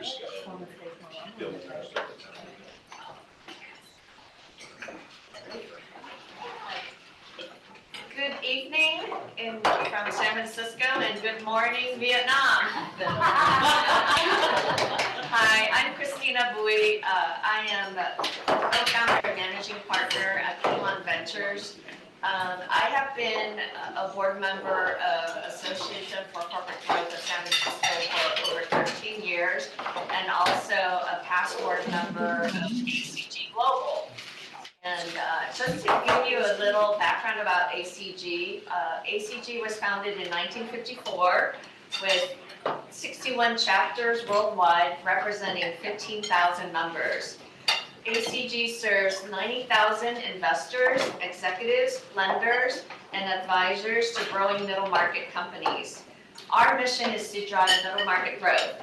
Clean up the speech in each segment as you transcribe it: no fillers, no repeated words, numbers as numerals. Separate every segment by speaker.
Speaker 1: Good evening from San Francisco and good morning, Vietnam. Hi, I'm Christina Bui. I am the co-founder and managing partner at Elon Ventures. I have been a board member of Association for Corporate Growth of San Francisco for over 13 years and also a past board member of ACG Global. And just to give you a little background about ACG, ACG was founded in 1954 with 61 chapters worldwide representing 15,000 members. ACG serves 90,000 investors, executives, lenders, and advisors to growing middle market companies. Our mission is to drive middle market growth.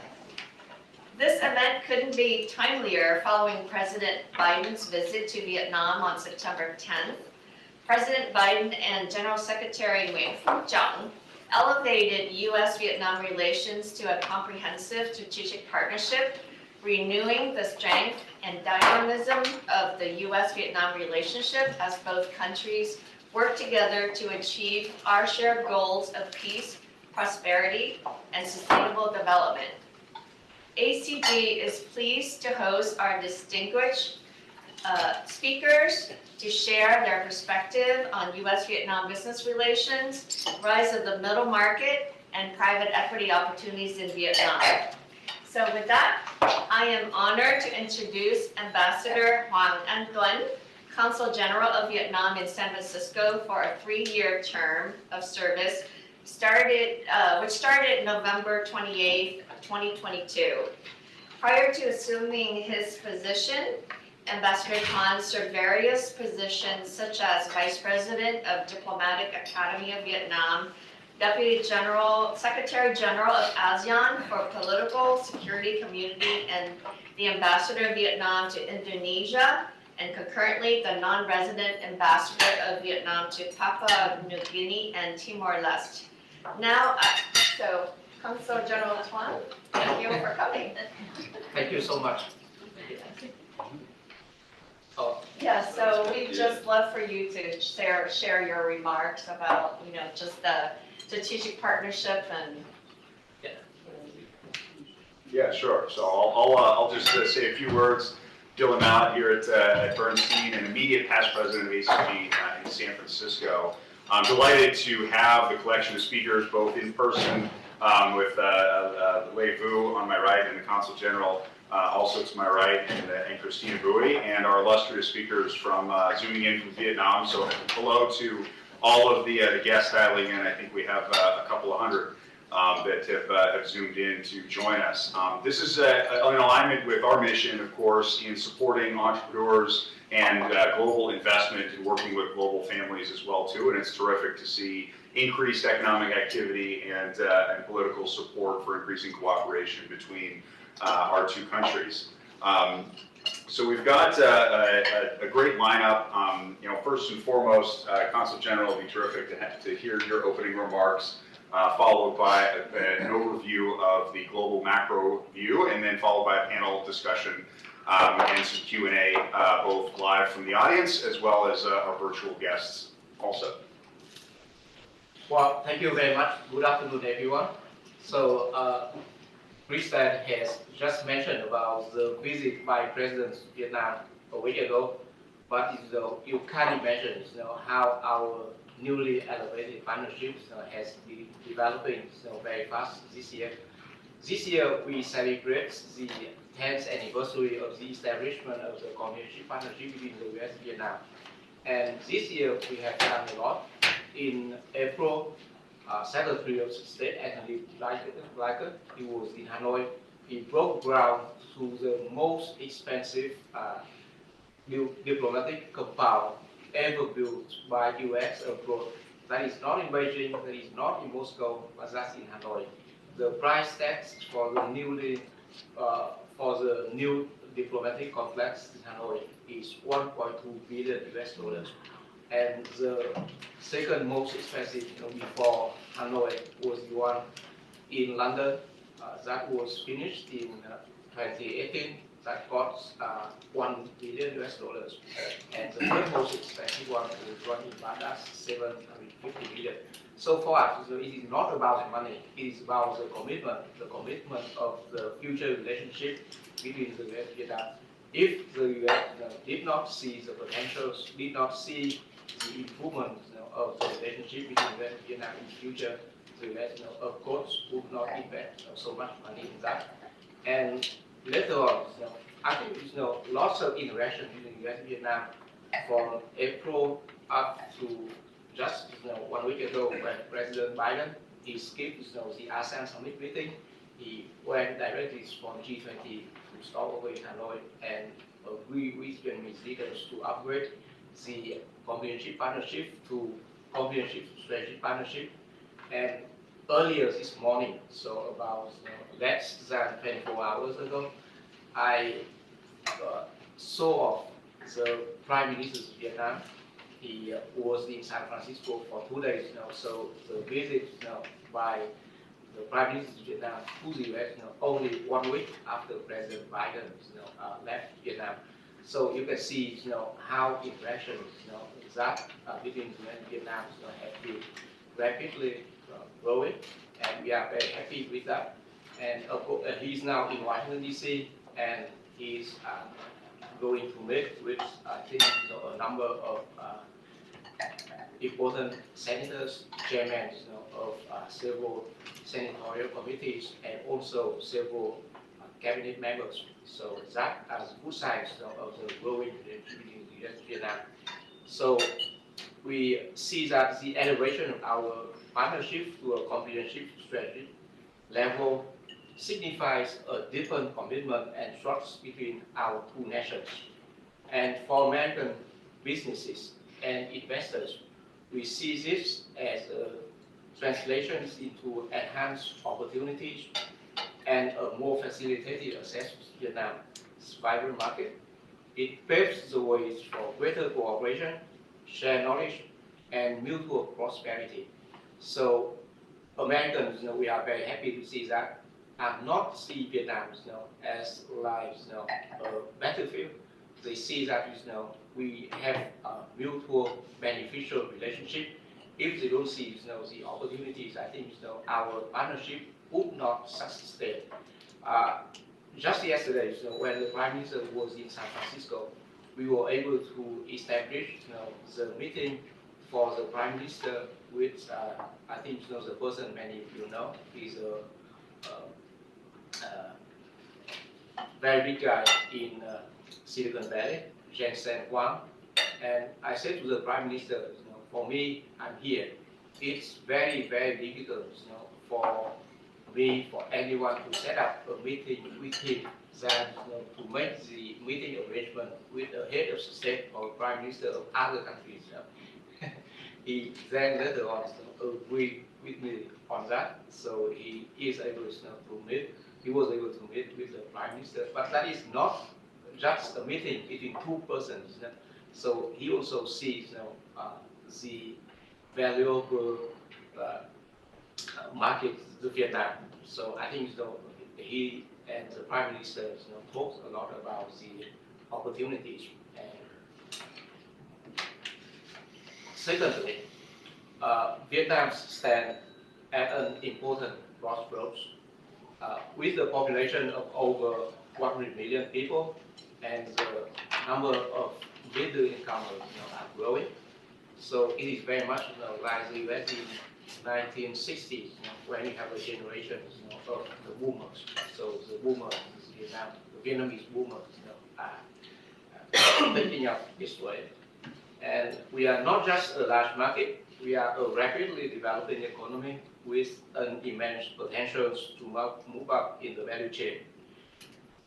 Speaker 1: This event couldn't be timelier following President Biden's visit to Vietnam on September 10th. President Biden and General Secretary Nguyễn Phúc Trọng elevated U.S.-Vietnam relations to a comprehensive strategic partnership, renewing the strength and dynamism of the U.S.-Vietnam relationship as both countries work together to achieve our shared goals of peace, prosperity, and sustainable development. ACG is pleased to host our distinguished speakers to share their perspective on U.S.-Vietnam business relations, rise of the middle market, and private equity opportunities in Vietnam. So with that, I am honored to introduce Ambassador Hoàng Anh Tuấn, Consul General of Vietnam in San Francisco for a 3-year term of service, which started November 28th, 2022. Prior to assuming his position, Ambassador Tuấn served various positions such as Vice President of Diplomatic Academy of Vietnam, Deputy Secretary General of ASEAN for Political Security Community, and the Ambassador of Vietnam to Indonesia, and concurrently the non-resident Ambassador of Vietnam to Papua New Guinea and Timor-Leste. Now, so Consul General Tuấn, thank you for coming.
Speaker 2: Thank you so much.
Speaker 1: Yeah, so we'd just love for you to share your remarks about, just the strategic partnership and.
Speaker 3: Yeah, sure. So I'll just say a few words. Dylan Mallett here at Bernstein, and immediate past president of ACG in San Francisco. I'm delighted to have the collection of speakers both in person with Lei Vu on my right and the Consul General also to my right, and Christina Bui, and our illustrious speakers from zooming in from Vietnam. So hello to all of the guests dialing in. I think we have a couple of hundred that have zoomed in to join us. This is in alignment with our mission, of course, in supporting entrepreneurs and global investment and working with global families as well too. And it's terrific to see increased economic activity and political support for increasing cooperation between our two countries. So we've got a great lineup. First and foremost, Consul General, will be terrific to hear your opening remarks, followed by an overview of the global macro view, and then followed by a panel discussion and some Q&A, both live from the audience as well as our virtual guests also.
Speaker 2: Well, thank you very much. Good afternoon, everyone. So, Christian has just mentioned about the visit by President Vietnam a week ago, but you can imagine how our newly elevated partnerships has been developing very fast this year. This year we celebrate the 10th anniversary of the establishment of the community partnership between the US and Vietnam. And this year we have done a lot. In April, Secretary of State Anthony Blinken, he was in Hanoi. He broke ground to the most expensive diplomatic compound ever built by US abroad. That is not in Beijing, that is not in Moscow, but that's in Hanoi. The price tag for the new diplomatic complex in Hanoi is 1.2 billion US dollars. And the second most expensive before Hanoi was the one in London. That was finished in 2018 that got $1 billion US. And the third most expensive one is one in Bangladesh, 750 million. So for us, it is not about money, it is about the commitment of the future relationship between the US and Vietnam. If the US did not see the potentials, did not see the improvement of the relationship between US and Vietnam in the future, the US of course would not invest so much money in that. And later on, I think lots of interaction between US and Vietnam from April up to just 1 week ago when President Biden he skipped the ASEAN summit meeting. He went directly from G20 to stop over in Hanoi and agree with Vietnamese leaders to upgrade the comprehensive partnership to comprehensive strategic partnership. And earlier this morning, so about less than 24 hours ago, I saw the Prime Minister of Vietnam. He was in San Francisco for 2 days now. So the visit by the Prime Minister of Vietnam to the US only 1 week after President Biden left Vietnam. So you can see how interactions that between the US and Vietnam have been rapidly growing, and we are very happy with that. And he's now in Washington D.C. and he's going to meet with I think a number of important senators, chairmen of several senatorial committees, and also several cabinet members. So that as good signs of the growing relationship between the US and Vietnam. So we see that the elevation of our partnership to a comprehensive strategy level signifies a different commitment and trust between our two nations. And for American businesses and investors, we see this as translations into enhanced opportunities and a more facilitated access to Vietnam's vibrant market. It paves the way for greater cooperation, shared knowledge, and mutual prosperity. So Americans, we are very happy to see that, and not see Vietnam, as like a battlefield. They see that we have a mutual beneficial relationship. If they don't see the opportunities, I think our partnership would not sustain. Just yesterday, when the Prime Minister was in San Francisco, we were able to establish the meeting for the Prime Minister with, I think the person many of you know, he's a very big guy in Silicon Valley, Jensen Huang. And I said to the Prime Minister, for me, I'm here. It's very, very difficult for me, for anyone to set up a meeting with him than to make the meeting arrangement with the head of state or Prime Minister of other countries. He then later on agreed with me on that, so he is able to meet. He was able to meet with the Prime Minister, but that is not just a meeting between two persons. So he also sees the valuable market to Vietnam. So I think he and the Prime Minister talked a lot about the opportunities. And secondly, Vietnam stands at an important crossroads with the population of over 100 million people, and the number of middle incomers are growing. So it is very much like the US in 1960s, when you have a generation of the boomers. So the boomers in Vietnam, the Vietnamese boomers are picking up this way. And we are not just a large market, we are a rapidly developing economy with an immense potential to move up in the value chain.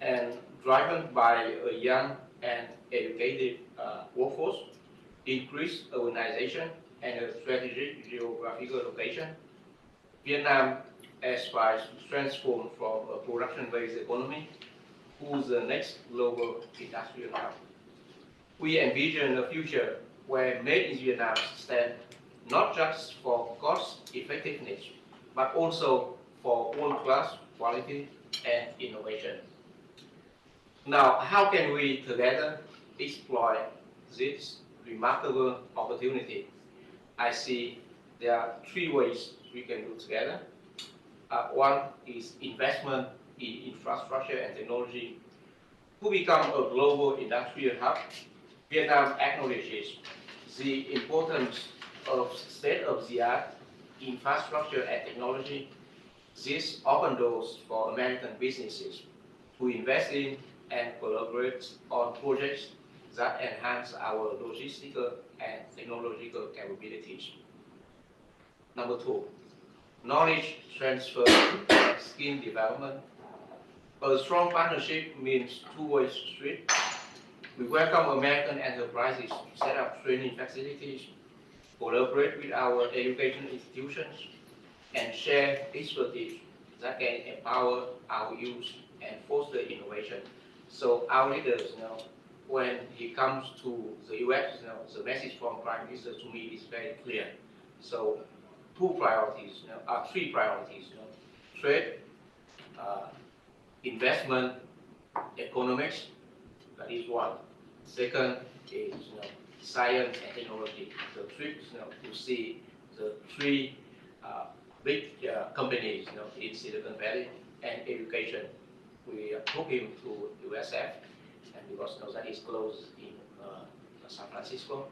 Speaker 2: And driven by a young and educated workforce, increased urbanization, and a strategic geographical location, Vietnam aspires to transform from a production-based economy to the next global industrial hub. We envision a future where made in Vietnam stand not just for cost effectiveness, but also for world-class quality and innovation. Now, how can we together exploit this remarkable opportunity? I see there are three ways we can do together. One is investment in infrastructure and technology to become a global industrial hub. Vietnam acknowledges the importance of state-of-the-art infrastructure and technology. This opens doors for American businesses to invest in and collaborate on projects that enhance our logistical and technological capabilities. Number two, knowledge transfer and skill development. A strong partnership means two-way street. We welcome American enterprises to set up training facilities, collaborate with our education institutions, and share expertise that can empower our youth and foster innovation. So our leaders when he comes to the US, the message from Prime Minister to me is very clear. So three priorities, trade, investment, economics, that is one. Second is science and technology. The trip to see the three big companies in Silicon Valley and education. We took him to USF, and because that is close in San Francisco.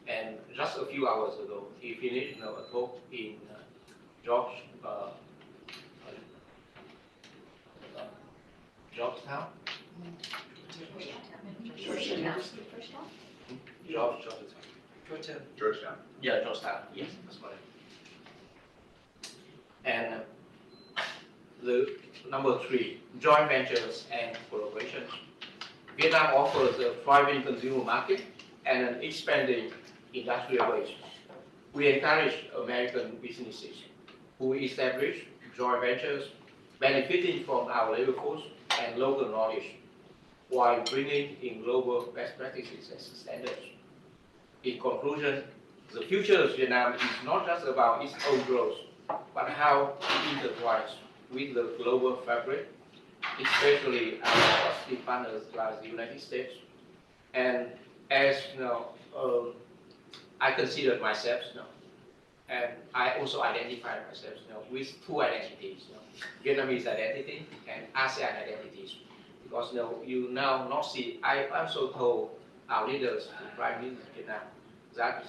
Speaker 2: And just a few hours ago, he finished a talk in Georgetown.
Speaker 3: Georgetown.
Speaker 2: Yeah, Georgetown. Yes, that's correct. And the number three, joint ventures and collaborations. Vietnam offers a thriving consumer market and an expanding industrial base. We encourage American businesses who establish joint ventures, benefiting from our labor force and local knowledge, while bringing in global best practices and standards. In conclusion, the future of Vietnam is not just about its own growth, but how it intertwines with the global fabric, especially our trusted partners like the United States. And as I consider myself, and I also identify myself with two identities, Vietnamese identity and ASEAN identities. Because you now not see, I also told our leaders, the Prime Minister of Vietnam, that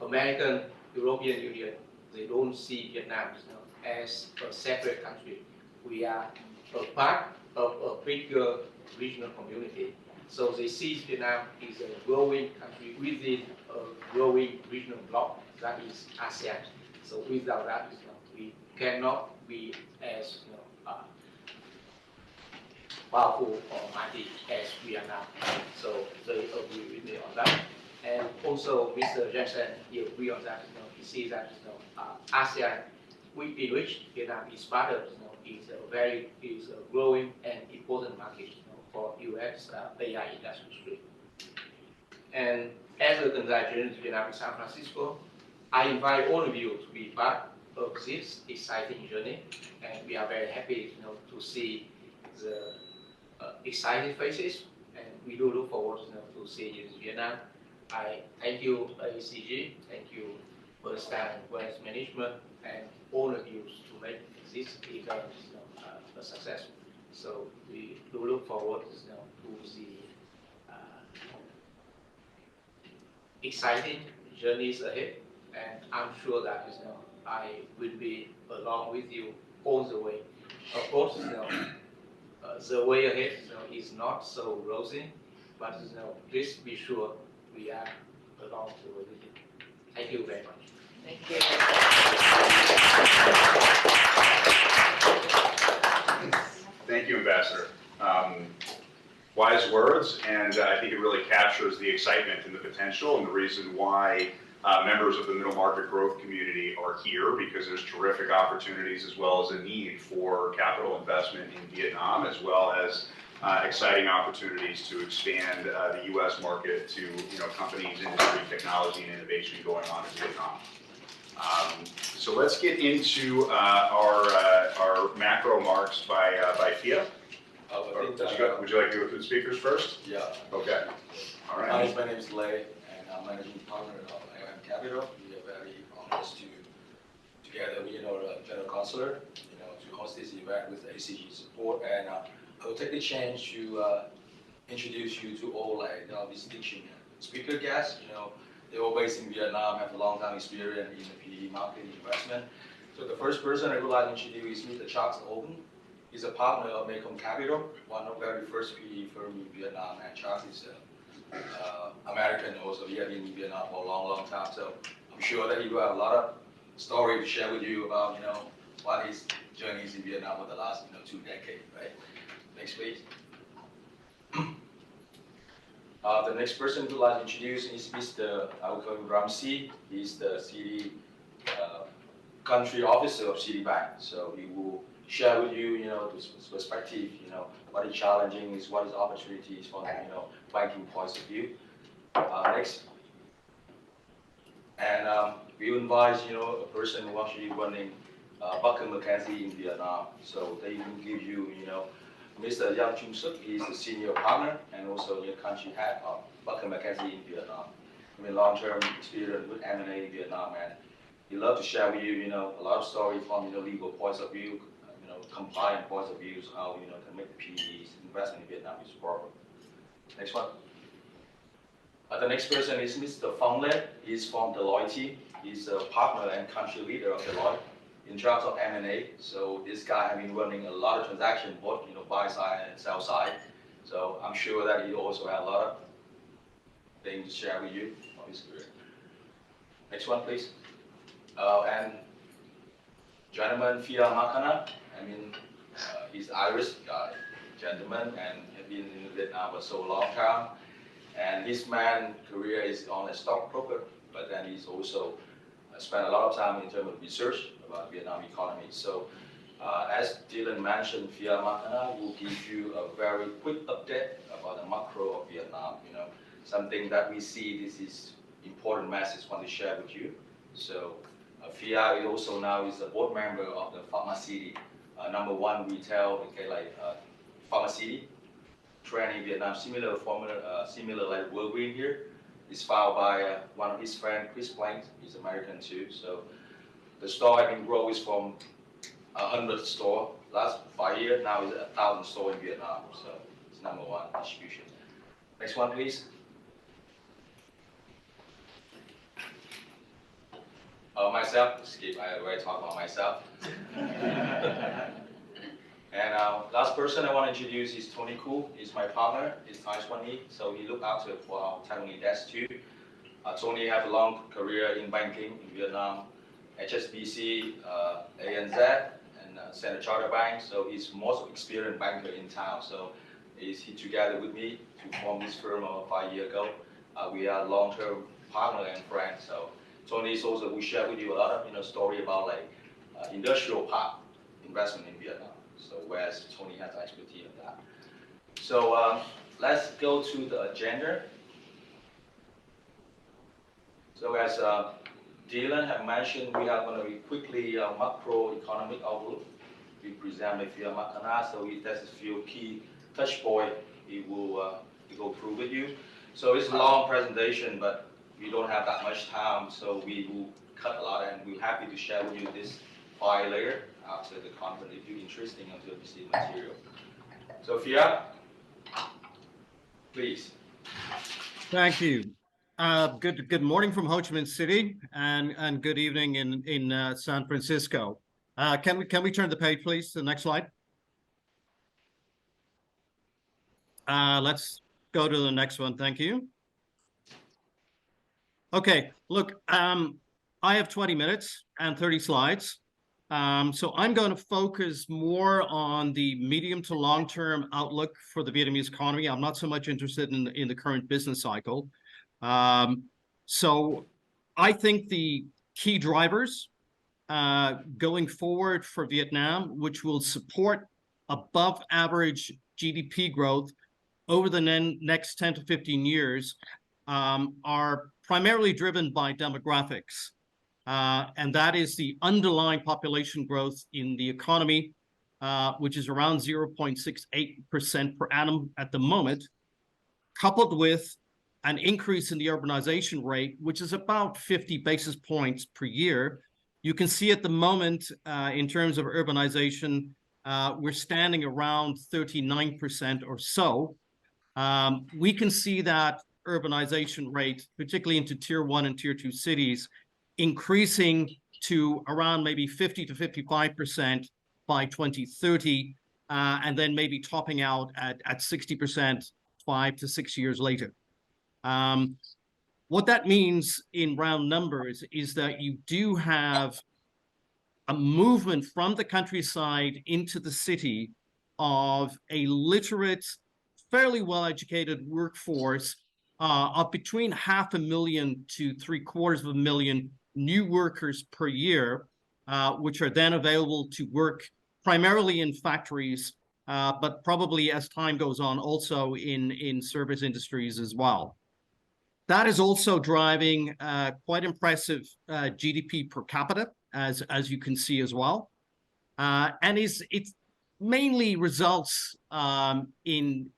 Speaker 2: American, European Union, they don't see Vietnam as a separate country. We are a part of a bigger regional community. So they see Vietnam is a growing country within a growing regional bloc, that is ASEAN. So without that, we cannot be as powerful or mighty as we are now. So they agree with me on that. And also, Mr. Jensen, he agree on that. He sees that ASEAN, in which Vietnam is part of, is a growing and important market for U.S. AI industry. And as a consultant to Vietnam in San Francisco, I invite all of you to be part of this exciting journey, and we are very happy to see the exciting faces, and we do look forward to see you in Vietnam. I thank you, ACG, thank you, staff and Wealth Management, and all of you to make this event a success. So we do look forward to the exciting journeys ahead, and I'm sure that I will be along with you all the way. Of course, the way ahead is not so rosy, but please be sure we are along the way with you. Thank you very much.
Speaker 1: Thank you.
Speaker 3: Thank you, Ambassador. Wise words, and I think it really captures the excitement and the potential and the reason why members of the middle market growth community are here, because there's terrific opportunities as well as a need for capital investment in Vietnam, as well as exciting opportunities to expand the U.S. market to companies, industry, technology, and innovation going on in Vietnam. So let's get into our macro marks by Thea.
Speaker 4: I think morning.
Speaker 3: Would you like to go through the speakers first?
Speaker 4: Yeah.
Speaker 3: Okay. All right.
Speaker 4: Hi, my name is Lei, and I'm managing partner of AM Capital. We are very honored to together with the General Consulate, to host this event with ACG support. And I will take the chance to introduce you to all distinguished speaker guests. They're all based in Vietnam, have a long time experience in the PE market investment. So the first person I would like to introduce is Mr. Charles Oben. He's a partner of Mekong Capital, one of the very first PE firm in Vietnam, and Charles is American also. He has been in Vietnam for a long, long time. So I'm sure that he will have a lot of story to share with you about, what his journey is in Vietnam for the last, 2 decades, right? Next, please. The next person we'd like to introduce is Mr. Ramsey. He's the city country officer of Citibank. So he will share with you, this perspective, what is challenging is, what is opportunities from, banking points of view. Next. And we invite, a person who actually running Buckingham McKenzie in Vietnam. So they will give you, Mr. Yang Chung Suk, he's the senior partner and also the country head of Buckingham McKenzie in Vietnam. I mean, long-term experience with M&A in Vietnam, and he loves to share with you, a lot of story from, legal points of view, compliant points of view, how, can make the PE's investment in Vietnam is proper. Next one. The next person is Mr. Phong Le. He's from Deloitte. He's a partner and country leader of Deloitte in terms of M&A. So this guy has been running a lot of transactions, both buy side and sell side. So I'm sure that he also has a lot of things to share with you from his career. Next one, please. And gentleman Fia Makana. I mean, he's Irish guy, gentleman, and has been in Vietnam for so long time. And his man career is on a stockbroker, but then he's also spent a lot of time in terms of research about Vietnam economy. So as Dylan mentioned, Fia Makana will give you a very quick update about the macro of Vietnam, something that we see this is important message I want to share with you. So Fia is also now is a board member of the Pharmacity, #1 retail, Pharmacity, training Vietnam, similar like Walgreens here. It's founded by one of his friends, Chris Plank. He's American too. So the store has been growing from 100 store last 5 years. Now it's 1,000 store in Vietnam. So it's #1 distribution. Next one, please. Myself, skip. I already talked about myself. And last person I want to introduce is Tony Koo. He's my partner. He's Taiwanese, so he looked after for our Taiwanese desk too. Tony has a long career in banking in Vietnam, HSBC, ANZ, and Standard Chartered Bank. So he's most experienced banker in town. So he's together with me to form this firm 5 years ago. We are long-term partner and friends. So Tony is also will share with you a lot of story about industrial park investment in Vietnam. So whereas Tony has expertise in that. So let's go to the agenda. So as Dylan had mentioned, we are going to be quickly macroeconomic outlook. We present with Fia Makana, so there's a few key touch points we will go through with you. So it's a long presentation, but we don't have that much time, so we will cut a lot, and we're happy to share with you this file later after the conference if you're interested in to receive material. So Fia, please.
Speaker 5: Thank you. Good morning from Ho Chi Minh City, and good evening in San Francisco. Can we turn the page, please? The next slide. Let's go to the next one. Thank you. Okay, look, I have 20 minutes and 30 slides. So I'm going to focus more on the medium to long-term outlook for the Vietnamese economy. I'm not so much interested in the current business cycle. So I think the key drivers going forward for Vietnam, which will support above average GDP growth over the next 10 to 15 years, are primarily driven by demographics. And that is the underlying population growth in the economy, which is around 0.68% per annum at the moment, coupled with an increase in the urbanization rate, which is about 50 basis points per year. You can see at the moment, in terms of urbanization, we're standing around 39% or so. We can see that urbanization rate, particularly into tier 1 and tier 2 cities, increasing to around maybe 50 to 55% by 2030, and then maybe topping out at 60% 5 to 6 years later. What that means in round numbers is that you do have a movement from the countryside into the city of a literate, fairly well-educated workforce of between 500,000 to 750,000 new workers per year, which are then available to work primarily in factories, but probably as time goes on, also in service industries as well. That is also driving quite impressive GDP per capita, as you can see as well. And it mainly results in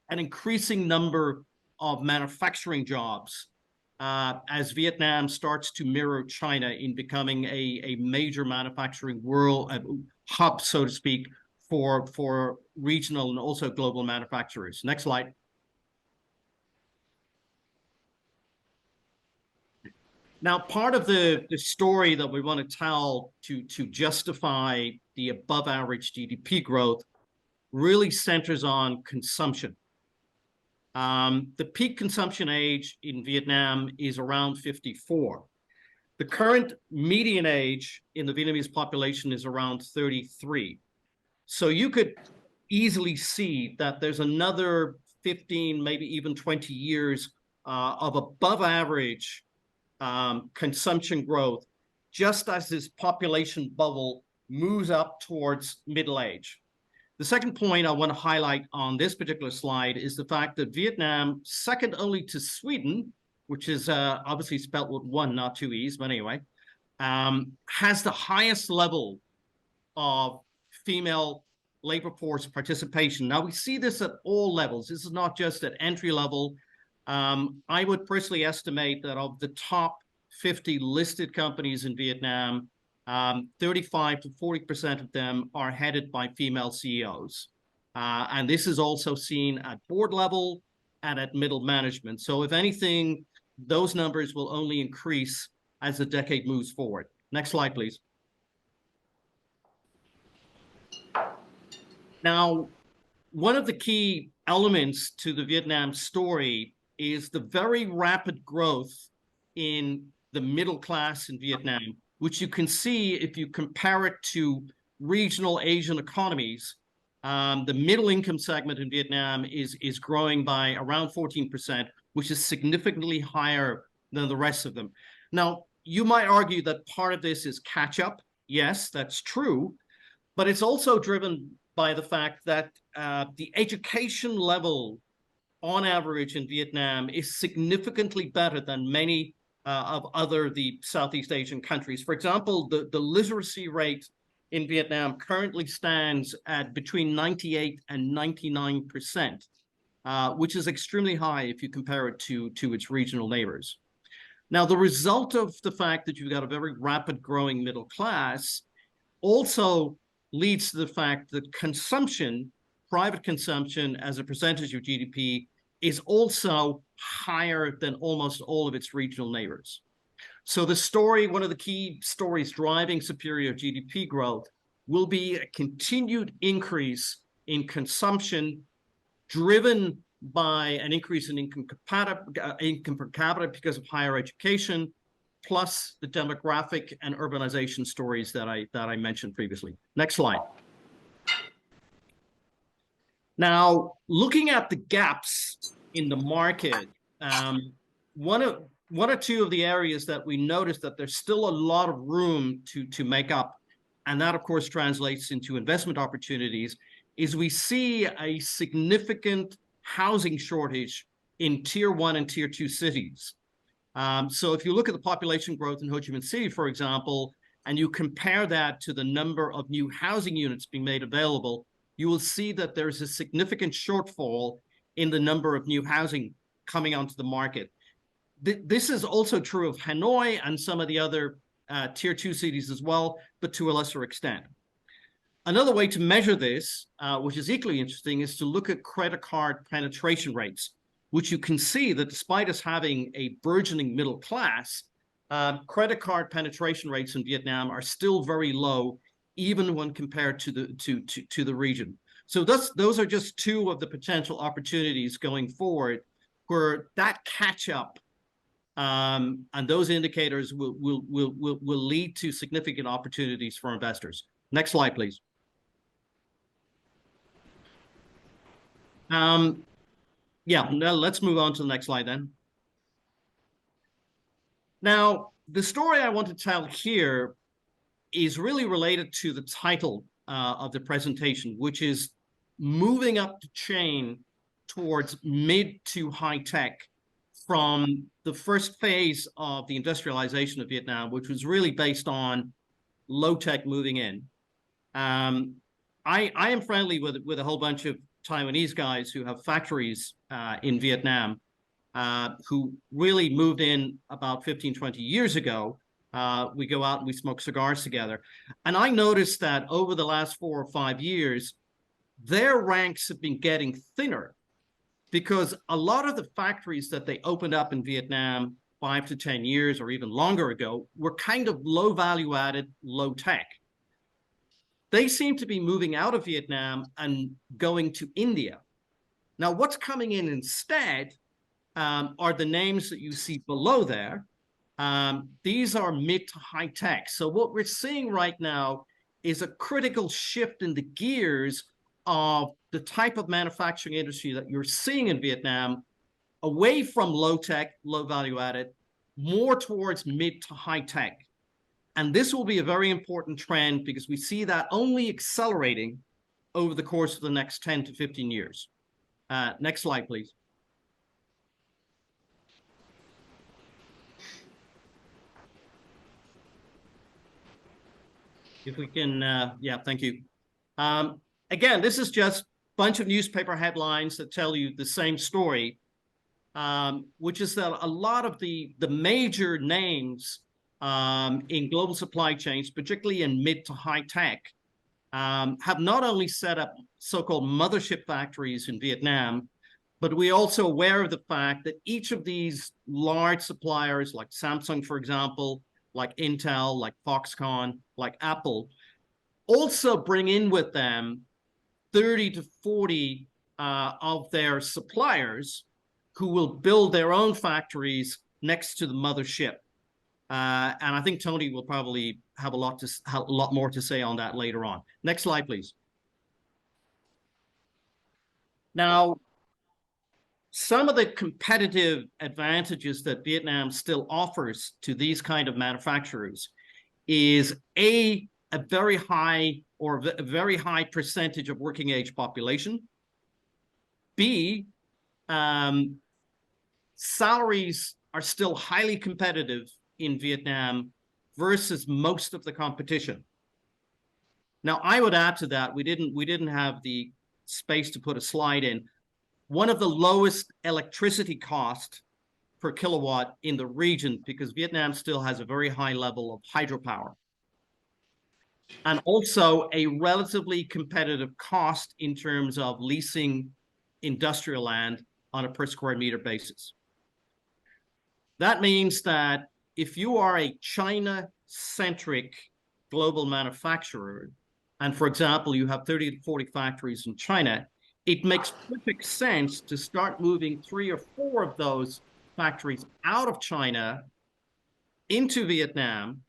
Speaker 5: an increasing number of manufacturing jobs as Vietnam starts to mirror China in becoming a major manufacturing world hub, so to speak, for regional and also global manufacturers. Next slide. Now, part of the story that we want to tell to justify the above average GDP growth really centers on consumption. The peak consumption age in Vietnam is around 54. The current median age in the Vietnamese population is around 33. So you could easily see that there's another 15, maybe even 20 years of above average consumption growth, just as this population bubble moves up towards middle age. The second point I want to highlight on this particular slide is the fact that Vietnam, second only to Sweden, which is obviously spelled with 1, not 2 E's, but anyway, has the highest level of female labor force participation. Now, we see this at all levels. This is not just at entry level. I would personally estimate that of the top 50 listed companies in Vietnam, 35 to 40% of them are headed by female CEOs. And this is also seen at board level and at middle management. So if anything, those numbers will only increase as the decade moves forward. Next slide, please. Now, one of the key elements to the Vietnam story is the very rapid growth in the middle class in Vietnam, which you can see if you compare it to regional Asian economies. The middle income segment in Vietnam is growing by around 14%, which is significantly higher than the rest of them. Now, you might argue that part of this is catch up. Yes, that's true, but it's also driven by the fact that the education level on average in Vietnam is significantly better than many of the Southeast Asian countries. For example, the literacy rate in Vietnam currently stands at between 98 and 99%, which is extremely high if you compare it to its regional neighbors. Now, the result of the fact that you've got a very rapid growing middle class also leads to the fact that consumption, private consumption as a percentage of GDP, is also higher than almost all of its regional neighbors. So the story, one of the key stories driving superior GDP growth will be a continued increase in consumption driven by an increase in income per capita because of higher education, plus the demographic and urbanization stories that I mentioned previously. Next slide. Now, looking at the gaps in the market, one or two of the areas that we noticed that there's still a lot of room to make up, and that of course translates into investment opportunities, is we see a significant housing shortage in tier 1 and tier 2 cities. So if you look at the population growth in Ho Chi Minh City, for example, and you compare that to the number of new housing units being made available, you will see that there's a significant shortfall in the number of new housing coming onto the market. This is also true of Hanoi and some of the other tier 2 cities as well, but to a lesser extent. Another way to measure this, which is equally interesting, is to look at credit card penetration rates, which you can see that despite us having a burgeoning middle class, credit card penetration rates in Vietnam are still very low, even when compared to the region. So those are just two of the potential opportunities going forward, where that catch up and those indicators will lead to significant opportunities for investors. Next slide, please. Yeah, now let's move on to the next slide then. Now, the story I want to tell here is really related to the title of the presentation, which is moving up the chain towards mid to high tech from the first phase of the industrialization of Vietnam, which was really based on low tech moving in. I am friendly with a whole bunch of Taiwanese guys who have factories in Vietnam, who really moved in about 15, 20 years ago. We go out and we smoke cigars together. And I noticed that over the last 4 or 5 years, their ranks have been getting thinner, because a lot of the factories that they opened up in Vietnam 5 to 10 years or even longer ago were kind of low value added, low tech. They seem to be moving out of Vietnam and going to India. Now, what's coming in instead are the names that you see below there. These are mid to high tech. So what we're seeing right now is a critical shift in the gears of the type of manufacturing industry that you're seeing in Vietnam, away from low tech, low value added, more towards mid to high tech. And this will be a very important trend, because we see that only accelerating over the course of the next 10 to 15 years. Next slide, please. If we can, yeah, thank you. Again, this is just a bunch of newspaper headlines that tell you the same story, which is that a lot of the major names in global supply chains, particularly in mid to high tech, have not only set up so-called mothership factories in Vietnam, but we're also aware of the fact that each of these large suppliers, like Samsung, for example, like Intel, like Foxconn, like Apple, also bring in with them 30 to 40 of their suppliers who will build their own factories next to the mothership. And I think Tony will probably have a lot more to say on that later on. Next slide, please. Now, some of the competitive advantages that Vietnam still offers to these kind of manufacturers is a very high percentage of working age population. B, salaries are still highly competitive in Vietnam versus most of the competition. Now, I would add to that, we didn't have the space to put a slide in. One of the lowest electricity cost per kilowatt in the region, because Vietnam still has a very high level of hydropower. And also a relatively competitive cost in terms of leasing industrial land on a per square meter basis. That means that if you are a China-centric global manufacturer, and for example, you have 30 to 40 factories in China, it makes perfect sense to start moving 3 or 4 of those factories out of China into Vietnam,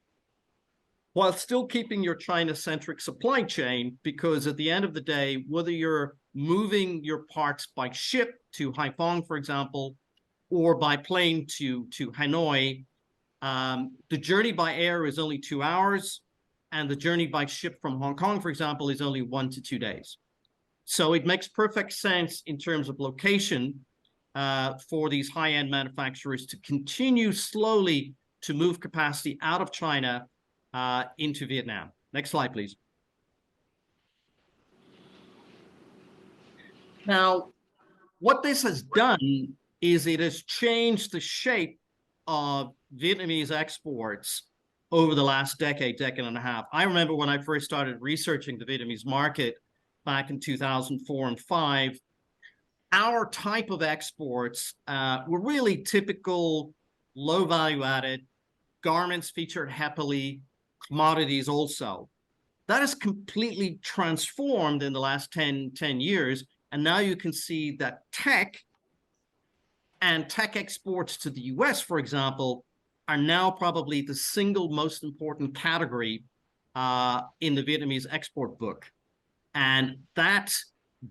Speaker 5: while still keeping your China-centric supply chain, because at the end of the day, whether you're moving your parts by ship to Haiphong, for example, or by plane to Hanoi, the journey by air is only 2 hours, and the journey by ship from Hong Kong, for example, is only 1 to 2 days. So it makes perfect sense in terms of location for these high-end manufacturers to continue slowly to move capacity out of China into Vietnam. Next slide, please. Now, what this has done is it has changed the shape of Vietnamese exports over the last decade and a half. I remember when I first started researching the Vietnamese market back in 2004 and 5, our type of exports were really typical low value added, garments featured happily, commodities also. That has completely transformed in the last 10 years. And now you can see that tech and tech exports to the US, for example, are now probably the single most important category in the Vietnamese export book. And that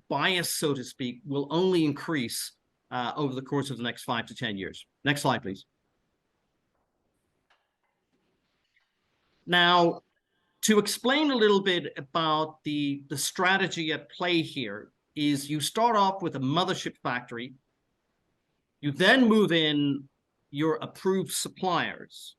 Speaker 5: bias, so to speak, will only increase over the course of the next 5 to 10 years. Next slide, please. Now, to explain a little bit about the strategy at play here is you start off with a mothership factory. You then move in your approved suppliers.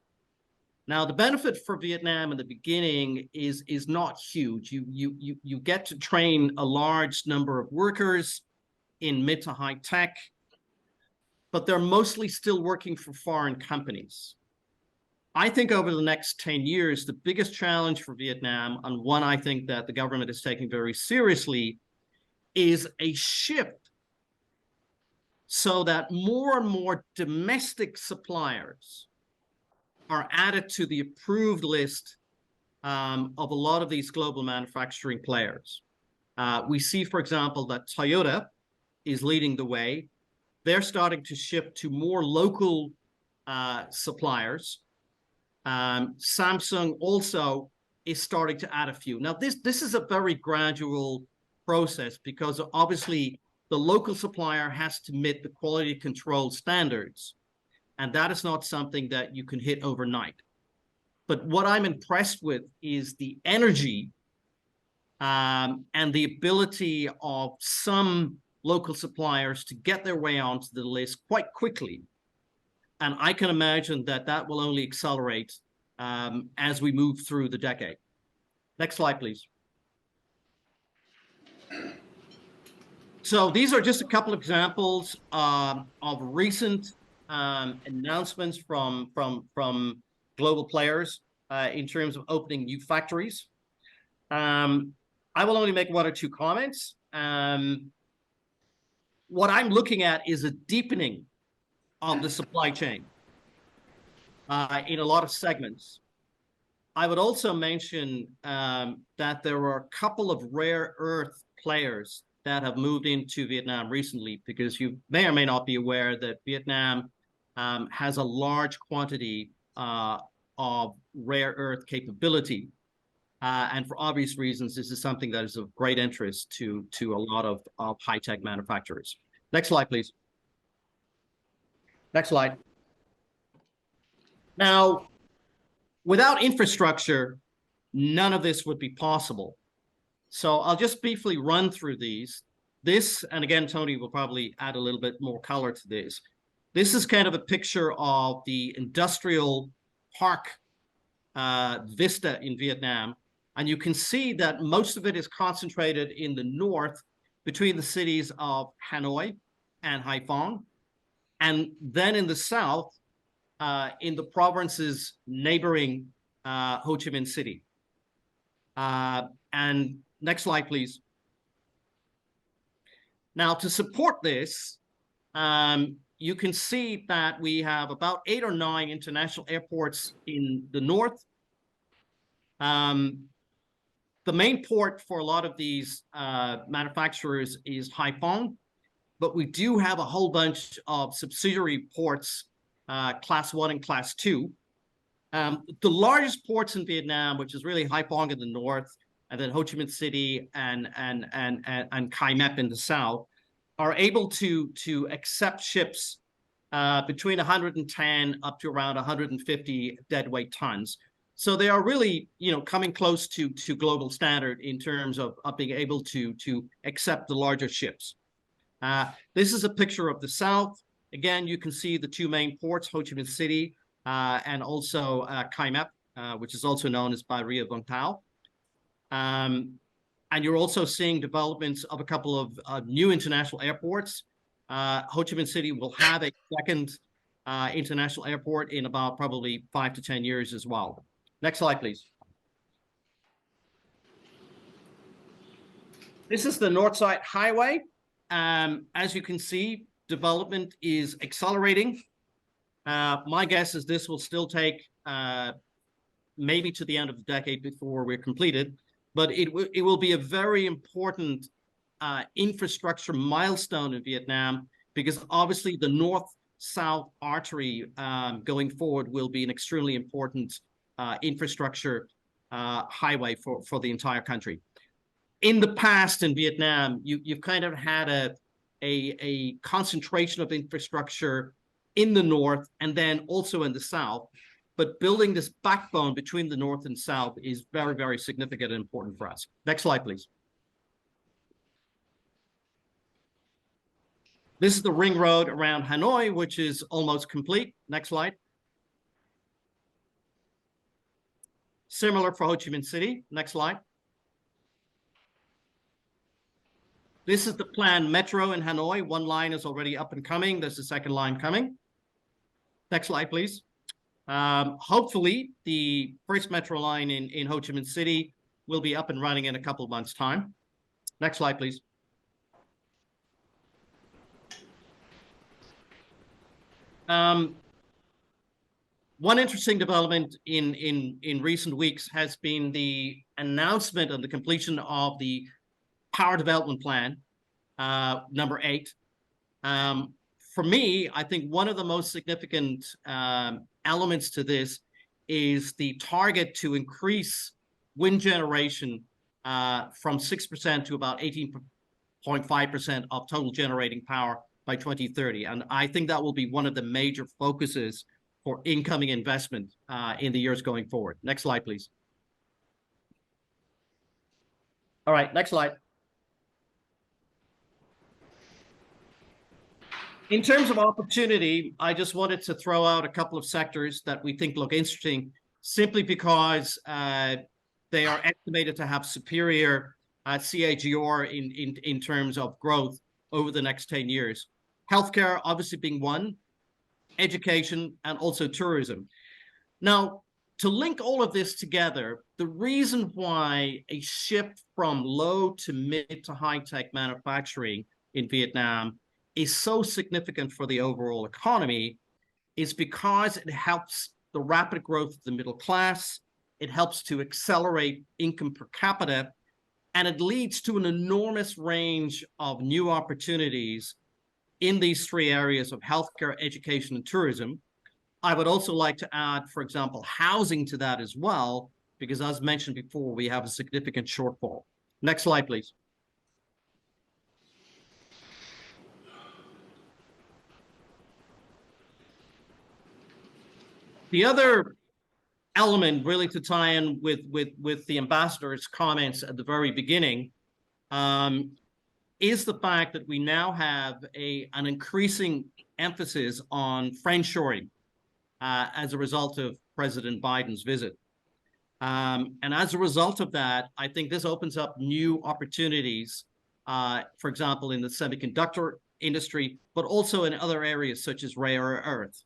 Speaker 5: Now, the benefit for Vietnam in the beginning is not huge. You get to train a large number of workers in mid to high tech, but they're mostly still working for foreign companies. I think over the next 10 years, the biggest challenge for Vietnam, and one I think that the government is taking very seriously, is a shift so that more and more domestic suppliers are added to the approved list of a lot of these global manufacturing players. We see, for example, that Toyota is leading the way. They're starting to shift to more local suppliers. Samsung also is starting to add a few. Now, this is a very gradual process because obviously the local supplier has to meet the quality control standards, and that is not something that you can hit overnight. But what I'm impressed with is the energy and the ability of some local suppliers to get their way onto the list quite quickly. And I can imagine that that will only accelerate as we move through the decade. Next slide, please. So these are just a couple of examples of recent announcements from global players in terms of opening new factories. I will only make 1 or 2 comments. What I'm looking at is a deepening of the supply chain in a lot of segments. I would also mention that there are a couple of rare earth players that have moved into Vietnam recently, because you may or may not be aware that Vietnam has a large quantity of rare earth capability. And for obvious reasons, this is something that is of great interest to a lot of high-tech manufacturers. Next slide, please. Next slide. Now, without infrastructure, none of this would be possible. So I'll just briefly run through these. This, and again, Tony will probably add a little bit more color to this. This is kind of a picture of the industrial park vista in Vietnam. And you can see that most of it is concentrated in the north between the cities of Hanoi and Haiphong. And then in the south, in the provinces neighboring Ho Chi Minh City. And next slide, please. Now, to support this, you can see that we have about 8 or 9 international airports in the north. The main port for a lot of these manufacturers is Haiphong, but we do have a whole bunch of subsidiary ports, Class 1 and Class 2. The largest ports in Vietnam, which is really Haiphong in the north, and then Ho Chi Minh City and Khai Mep in the south, are able to accept ships between 110 up to around 150 deadweight tons. So they are really, coming close to global standard in terms of being able to accept the larger ships. This is a picture of the south. Again, you can see the 2 main ports, Ho Chi Minh City and also Khai Mep. which is also known as Barria Vung Tau. And you're also seeing developments of a couple of new international airports. Ho Chi Minh City will have a second international airport in about probably 5 to 10 years as well. Next slide, please. This is the Northside Highway. As you can see, development is accelerating. My guess is this will still take maybe to the end of the decade before we're completed, but it will be a very important infrastructure milestone in Vietnam, because obviously the north-south artery going forward will be an extremely important infrastructure highway for the entire country. In the past in Vietnam, you've kind of had a concentration of infrastructure in the north and then also in the south. But building this backbone between the north and south is very, very significant and important for us. Next slide, please. This is the ring road around Hanoi, which is almost complete. Next slide. Similar for Ho Chi Minh City. Next slide. This is the planned metro in Hanoi. One line is already up and coming. There's a second line coming. Next slide, please. Hopefully, the first metro line in Ho Chi Minh City will be up and running in a couple of months' time. Next slide, please. One interesting development in recent weeks has been the announcement of the completion of the Power Development Plan, number 8. For me, I think one of the most significant elements to this is the target to increase wind generation from 6% to about 18.5% of total generating power by 2030. And I think that will be one of the major focuses for incoming investment in the years going forward. Next slide, please. All right, next slide. In terms of opportunity, I just wanted to throw out a couple of sectors that we think look interesting, simply because they are estimated to have superior CAGR in terms of growth over the next 10 years. Healthcare obviously being one, education, and also tourism. Now, to link all of this together, the reason why a shift from low to mid to high-tech manufacturing in Vietnam is so significant for the overall economy is because it helps the rapid growth of the middle class, it helps to accelerate income per capita, and it leads to an enormous range of new opportunities in these 3 areas of healthcare, education, and tourism. I would also like to add, for example, housing to that as well, because as mentioned before, we have a significant shortfall. Next slide, please. The other element really to tie in with the ambassador's comments at the very beginning is the fact that we now have an increasing emphasis on friendshoring as a result of President Biden's visit. And as a result of that, I think this opens up new opportunities, for example, in the semiconductor industry, but also in other areas such as rare earth.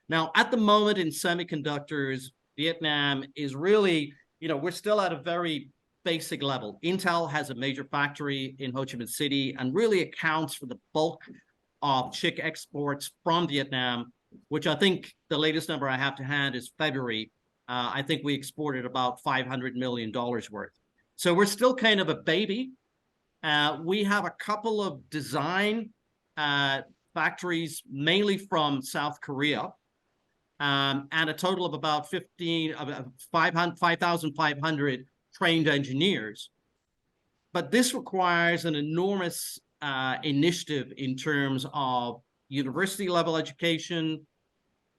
Speaker 5: Now, at the moment in semiconductors, Vietnam is really, we're still at a very basic level. Intel has a major factory in Ho Chi Minh City and really accounts for the bulk of chip exports from Vietnam, which I think the latest number I have to hand is February. I think we exported about $500 million worth. So we're still kind of a baby. We have a couple of design factories, mainly from South Korea, and a total of about 5,500 trained engineers. But this requires an enormous initiative in terms of university level education,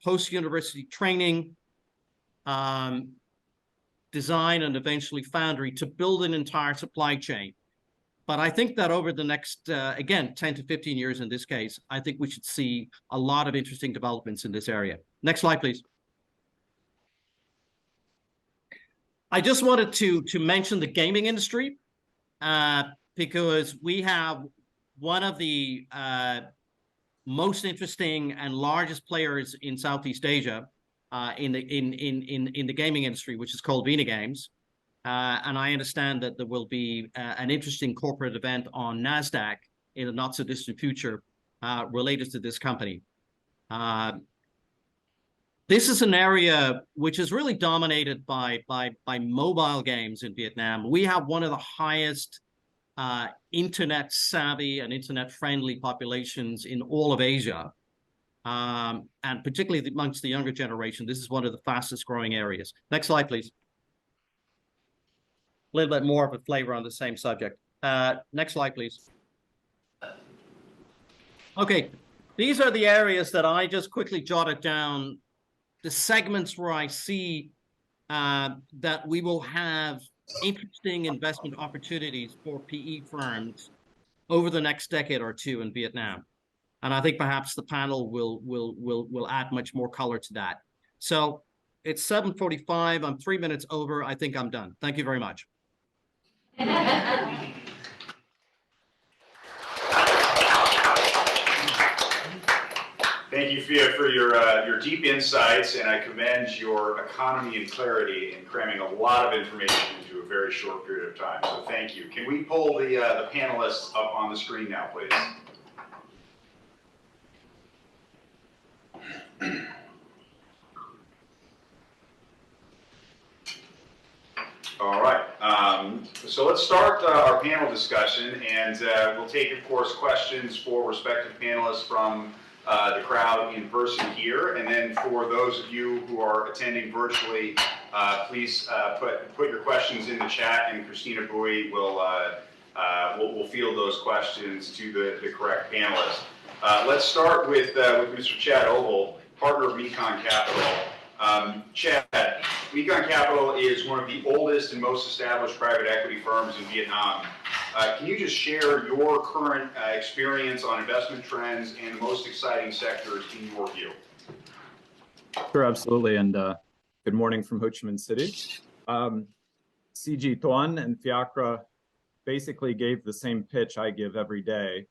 Speaker 5: post-university training, design, and eventually foundry to build an entire supply chain. But I think that over the next, again, 10 to 15 years in this case, I think we should see a lot of interesting developments in this area. Next slide, please. I just wanted to mention the gaming industry because we have one of the most interesting and largest players in Southeast Asia in the gaming industry, which is called Vina Games. And I understand that there will be an interesting corporate event on NASDAQ in the not so distant future related to this company. This is an area which is really dominated by mobile games in Vietnam. We have one of the highest internet savvy and internet friendly populations in all of Asia. And particularly amongst the younger generation, this is one of the fastest growing areas. Next slide, please. A little bit more of a flavor on the same subject. Next slide, please. Okay, these are the areas that I just quickly jotted down, the segments where I see that we will have interesting investment opportunities for PE firms over the next decade or two in Vietnam. And I think perhaps the panel will add much more color to that. So it's 7:45. I'm 3 minutes over. I think I'm done. Thank you very much.
Speaker 3: Thank you, Fia, for your deep insights, and I commend your economy and clarity in cramming a lot of information into a very short period of time. So thank you. Can we pull the panelists up on the screen now, please? All right, so let's start our panel discussion, and we'll take, of course, questions for respective panelists from the crowd in person here, and then for those of you who are attending virtually, please put your questions in the chat, and Christina Bui will field those questions to the correct panelists. Let's start with Mr. Chad Ogle, partner of Mekong Capital. Chad, Mekong Capital is one of the oldest and most established private equity firms in Vietnam. Can you just share your current experience on investment trends and the most exciting sectors in your view?
Speaker 6: Sure, absolutely. And good morning from Ho Chi Minh City. CG Tuan and Fiacra basically gave the same pitch I give every day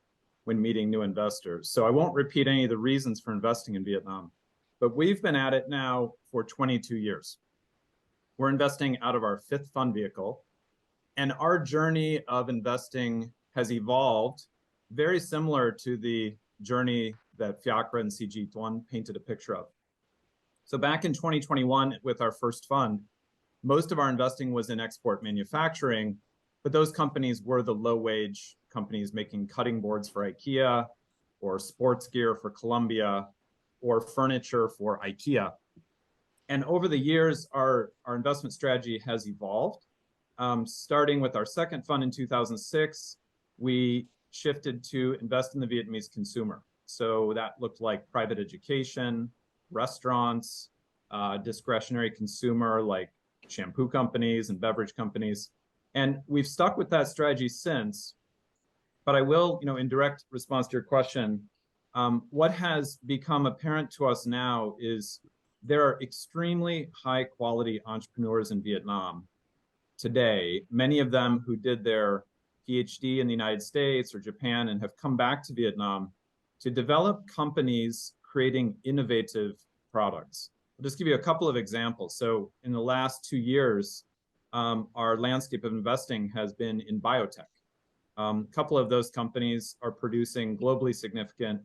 Speaker 6: when meeting new investors. So I won't repeat any of the reasons for investing in Vietnam, but we've been at it now for 22 years. We're investing out of our 5th fund vehicle, and our journey of investing has evolved very similar to the journey that Fiacra and CG Tuan painted a picture of. So back in 2021 with our first fund, most of our investing was in export manufacturing, but those companies were the low-wage companies making cutting boards for IKEA, or sports gear for Columbia, or furniture for IKEA. And over the years, our investment strategy has evolved. Starting with our second fund in 2006, we shifted to invest in the Vietnamese consumer. So that looked like private education, restaurants, discretionary consumer like shampoo companies and beverage companies. And we've stuck with that strategy since. But I will, in direct response to your question, what has become apparent to us now is there are extremely high quality entrepreneurs in Vietnam today, many of them who did their PhD in the United States or Japan and have come back to Vietnam to develop companies creating innovative products. I'll just give you a couple of examples. So in the last 2 years, our landscape of investing has been in biotech. A couple of those companies are producing globally significant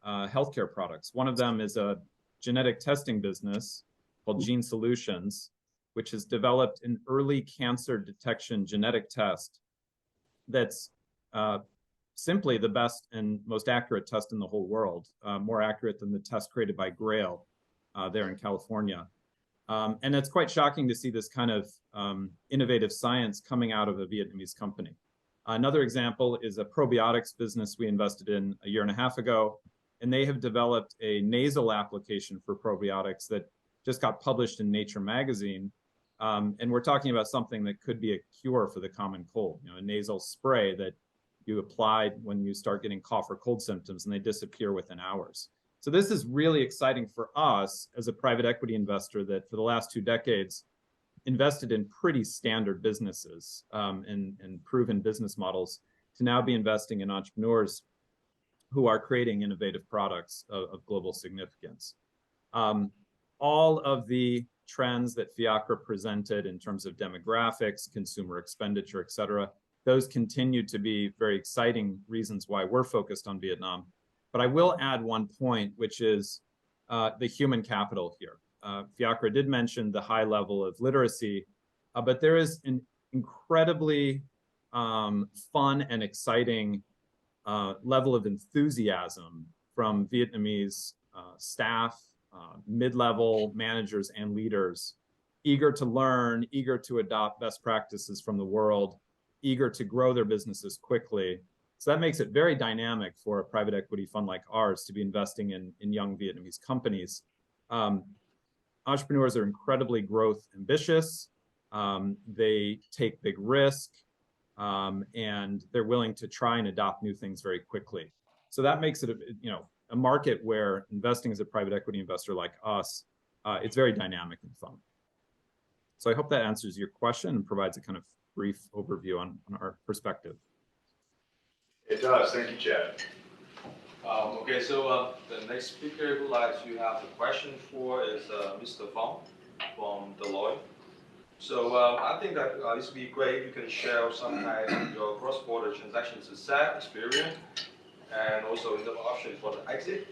Speaker 6: healthcare products. One of them is a genetic testing business called Gene Solutions, which has developed an early cancer detection genetic test that's simply the best and most accurate test in the whole world, more accurate than the test created by Grail there in California. And it's quite shocking to see this kind of innovative science coming out of a Vietnamese company. Another example is a probiotics business we invested in a year and a half ago, and they have developed a nasal application for probiotics that just got published in Nature magazine. And we're talking about something that could be a cure for the common cold, a nasal spray that you apply when you start getting cough or cold symptoms, and they disappear within hours. So this is really exciting for us as a private equity investor that for the last 2 decades, invested in pretty standard businesses and proven business models to now be investing in entrepreneurs who are creating innovative products of global significance. All of the trends that Fiacre presented in terms of demographics, consumer expenditure, et cetera, those continue to be very exciting reasons why we're focused on Vietnam. But I will add one point, which is the human capital here. Fiacre did mention the high level of literacy, but there is an incredibly fun and exciting level of enthusiasm from Vietnamese staff, mid-level managers and leaders, eager to learn, eager to adopt best practices from the world, eager to grow their businesses quickly. So that makes it very dynamic for a private equity fund like ours to be investing in young Vietnamese companies. Entrepreneurs are incredibly growth ambitious. They take big risk, and they're willing to try and adopt new things very quickly. So that makes it, a market where investing as a private equity investor like us, it's very dynamic and fun. So I hope that answers your question and provides a kind of brief overview on our perspective.
Speaker 3: It does. Thank you, Chad.
Speaker 4: Okay, so the next speaker who like to have the question for is Mr. Fong from Deloitte. So I think that this would be great if you can share some kind of your cross-border transaction success experience, and also the option for the exit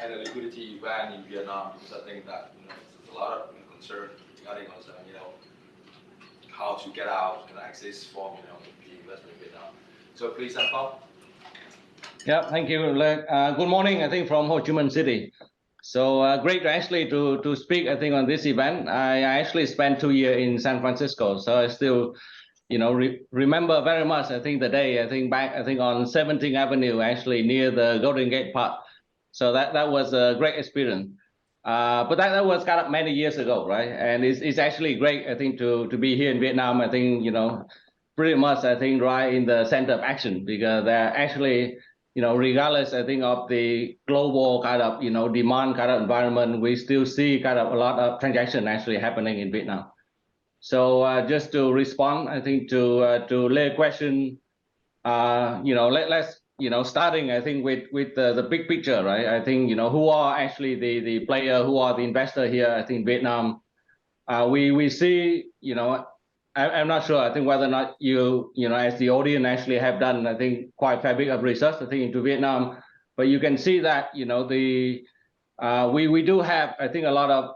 Speaker 4: and the liquidity event in Vietnam, because I think that there's a lot of concern regarding also, how to get out and exit from the investment in Vietnam. So please, Fong.
Speaker 7: Yeah, thank you. Good morning, I think from Ho Chi Minh City. So great actually to speak, I think, on this event. I actually spent 2 years in San Francisco, so I still, remember very much, I think, the day, back on 17th Avenue, actually near the Golden Gate Park. So that was a great experience. But that was kind of many years ago, right? And it's actually great, I think, to be here in Vietnam, I think, pretty much, I think, right in the center of action, because they're actually, regardless, I think, of the global kind of, demand kind of environment, we still see kind of a lot of transaction actually happening in Vietnam. So just to respond, I think, to Lee's question, let's, starting, I think, with the big picture, right? I think, who are actually the player, who are the investor here, I think, Vietnam. We see, I'm not sure, I think, whether or not you as the audience actually have done, I think, quite a fair bit of research, I think, into Vietnam. But you can see that, we do have, I think, a lot of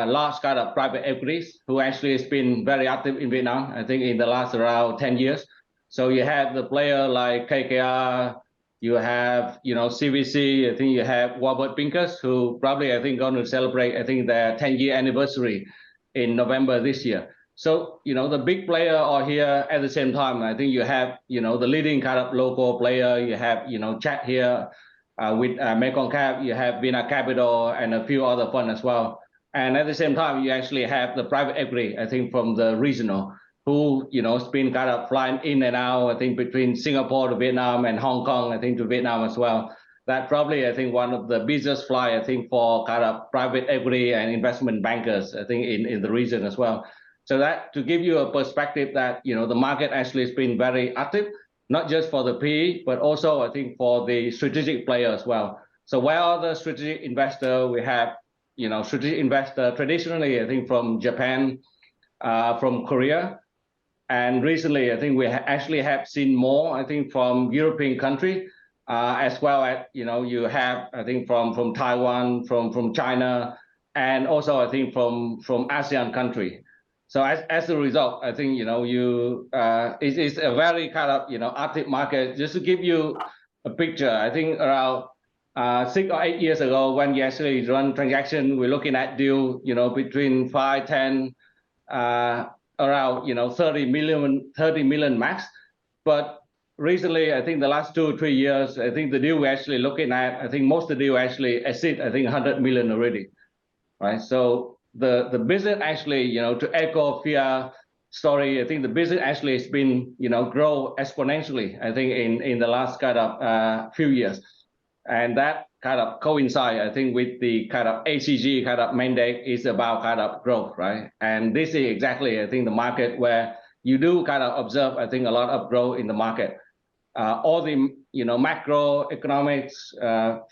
Speaker 7: large kind of private equities who actually has been very active in Vietnam, I think, in the last around 10 years. So you have the player like KKR, you have, CVC, I think you have Warburg Pincus, who probably, I think, going to celebrate, I think, their 10-year anniversary in November this year. So, the big player are here at the same time. I think you have, the leading kind of local player. You have, Chat here with Mekong Cap. You have Vina Capital and a few other funds as well. And at the same time, you actually have the private equity, I think, from the regional, who, has been kind of flying in and out, I think, between Singapore to Vietnam and Hong Kong, I think, to Vietnam as well. That probably, I think, one of the busiest fly, I think, for kind of private equity and investment bankers, I think, in the region as well. So that to give you a perspective that, the market actually has been very active, not just for the PE, but also, I think, for the strategic player as well. So where are the strategic investor? We have, strategic investor traditionally, I think, from Japan, from Korea. And recently, I think we actually have seen more, I think, from European country, as well as, you have, I think, from Taiwan, from China, and also, I think, from ASEAN country. So as a result, I think, it's a very kind of, active market. Just to give you a picture, I think around 6 or 8 years ago, when you actually run transaction, we're looking at deal, between 5, 10, around, 30 million max. But recently, I think the last 2 or 3 years, I think the deal we're actually looking at, I think most of the deal actually exceed, I think, 100 million already, right? So the business actually, to echo Fia story, I think the business actually has been, grow exponentially, I think, in the last kind of few years. And that kind of coincide, I think, with the kind of ACG kind of mandate is about kind of growth, right? And this is exactly, I think, the market where you do kind of observe, I think, a lot of growth in the market. All the, macroeconomics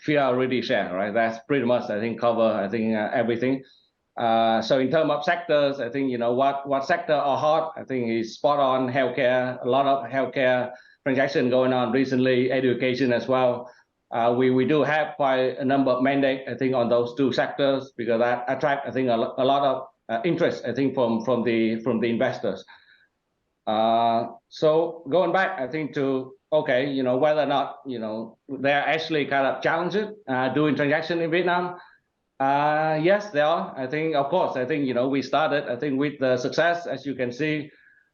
Speaker 7: feel already shared, right? That's pretty much, I think, cover, I think, everything. So in terms of sectors, I think, what sector are hot, I think is spot on healthcare, a lot of healthcare transaction going on recently, education as well. We do have quite a number of mandates, I think, on those two sectors because that attract, I think, a lot of interest, I think, from the investors. So going back, I think to whether or not they're actually kind of challenged doing transaction in Vietnam. Yes, they are. I think, of course, I think we started, I think, with the success, as you can see,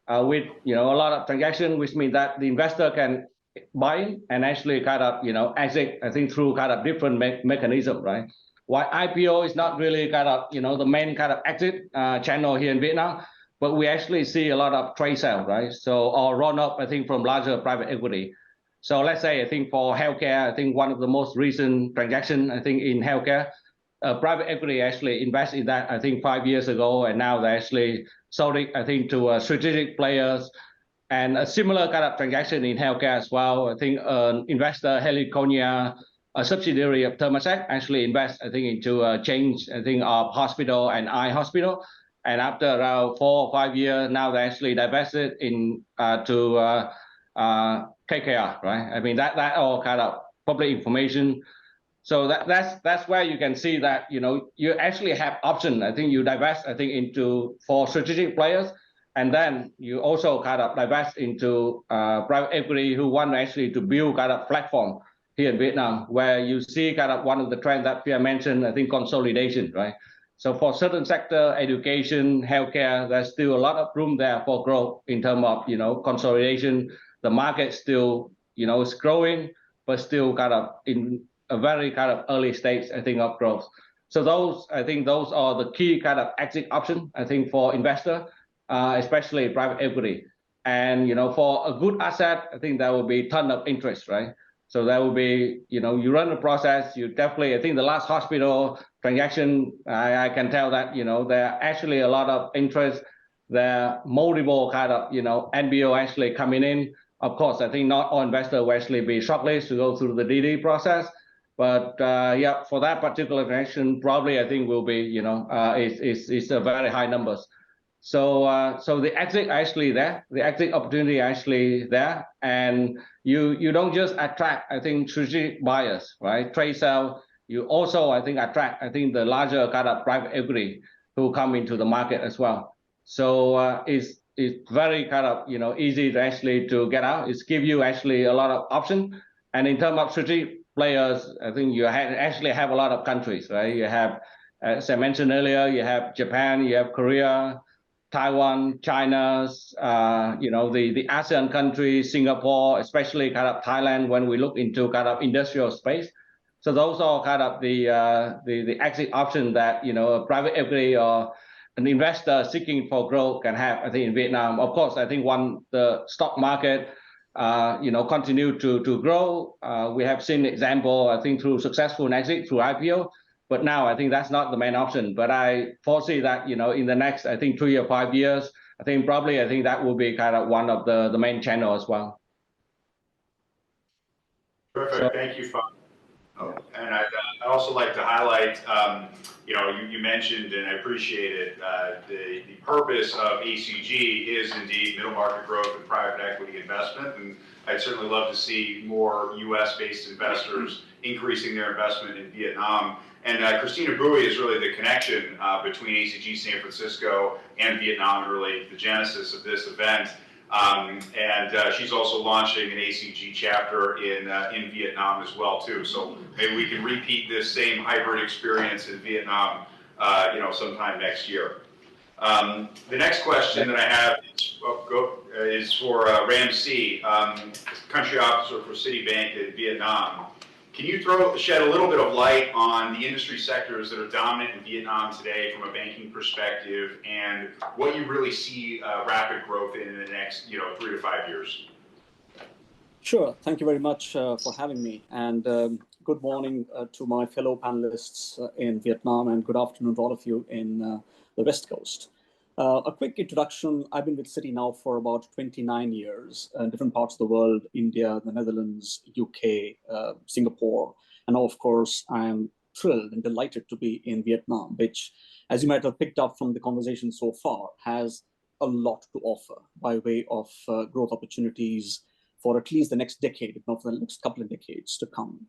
Speaker 7: with a lot of transaction, which means that the investor can buy and actually kind of exit, I think, through kind of different mechanism, right? Why IPO is not really kind of the main kind of exit channel here in Vietnam, but we actually see a lot of trade sale, right? So or run up, I think, from larger private equity. So let's say, I think for healthcare, I think one of the most recent transaction, I think, in healthcare, private equity actually invested in that, I think, 5 years ago, and now they actually sold it, I think, to strategic players. And a similar kind of transaction in healthcare as well. I think investor Heliconia, a subsidiary of Temasek, actually invest, I think, into a change, I think, of hospital and eye hospital. And after around 4 or 5 years, now they actually divested to KKR, right? I mean, that all kind of public information. So that's where you can see that you actually have option. I think you divest, I think, for strategic players, and then you also kind of divest into private equity who want actually to build kind of platform here in Vietnam, where you see kind of one of the trends that Pierre mentioned, I think, consolidation, right? So for certain sector, education, healthcare, there's still a lot of room there for growth in terms of consolidation. The market still is growing, but still kind of in a very kind of early stage, I think, of growth. So those are the key kind of exit option, I think, for investor, especially private equity. And for a good asset, I think there will be a ton of interest, right? So there will be, you run the process, you definitely, I think the last hospital transaction, I can tell that, there are actually a lot of interest. There are multiple kind of, NBO actually coming in. Of course, I think not all investors will actually be shortlisted to go through the DD process. But yeah, for that particular transaction, probably I think will be, it's a very high numbers. So the exit actually there, the exit opportunity actually there, and you don't just attract, I think, strategic buyers, right? Trade sale. You also, I think, attract, I think, the larger kind of private equity who come into the market as well. So it's very kind of easy to actually to get out. It's give you actually a lot of option. And in terms of strategic players, I think you actually have a lot of countries, right? You have, as I mentioned earlier, you have Japan, you have Korea, Taiwan, China, the ASEAN countries, Singapore, especially kind of Thailand when we look into kind of industrial space. So those are kind of the exit option that a private equity or an investor seeking for growth can have, I think, in Vietnam. Of course, I think the stock market continue to grow. We have seen example, I think, through successful exit through IPO. But now I think that's not the main option. But I foresee that, in the next, I think, 3 or 5 years, I think that will be kind of one of the main channel as well.
Speaker 3: Perfect. Thank you, Phong. And I'd also like to highlight, you mentioned, and I appreciate it, the purpose of ACG is indeed middle market growth and private equity investment. And I'd certainly love to see more US-based investors increasing their investment in Vietnam. And Christina Bui is really the connection between ACG San Francisco and Vietnam, and really the genesis of this event. And she's also launching an ACG chapter in Vietnam as well too. So maybe we can repeat this same hybrid experience in Vietnam, sometime next year. The next question that I have is for Ram C, country officer for Citibank in Vietnam. Can you shed a little bit of light on the industry sectors that are dominant in Vietnam today from a banking perspective, and what you really see rapid growth in the next 3 to 5 years?
Speaker 8: Sure. Thank you very much for having me. And good morning to my fellow panelists in Vietnam, and good afternoon to all of you in the West Coast. A quick introduction. I've been with Citi now for about 29 years in different parts of the world, India, the Netherlands, UK, Singapore. And now, of course, I'm thrilled and delighted to be in Vietnam, which, as you might have picked up from the conversation so far, has a lot to offer by way of growth opportunities for at least the next decade, if not for the next couple of decades to come.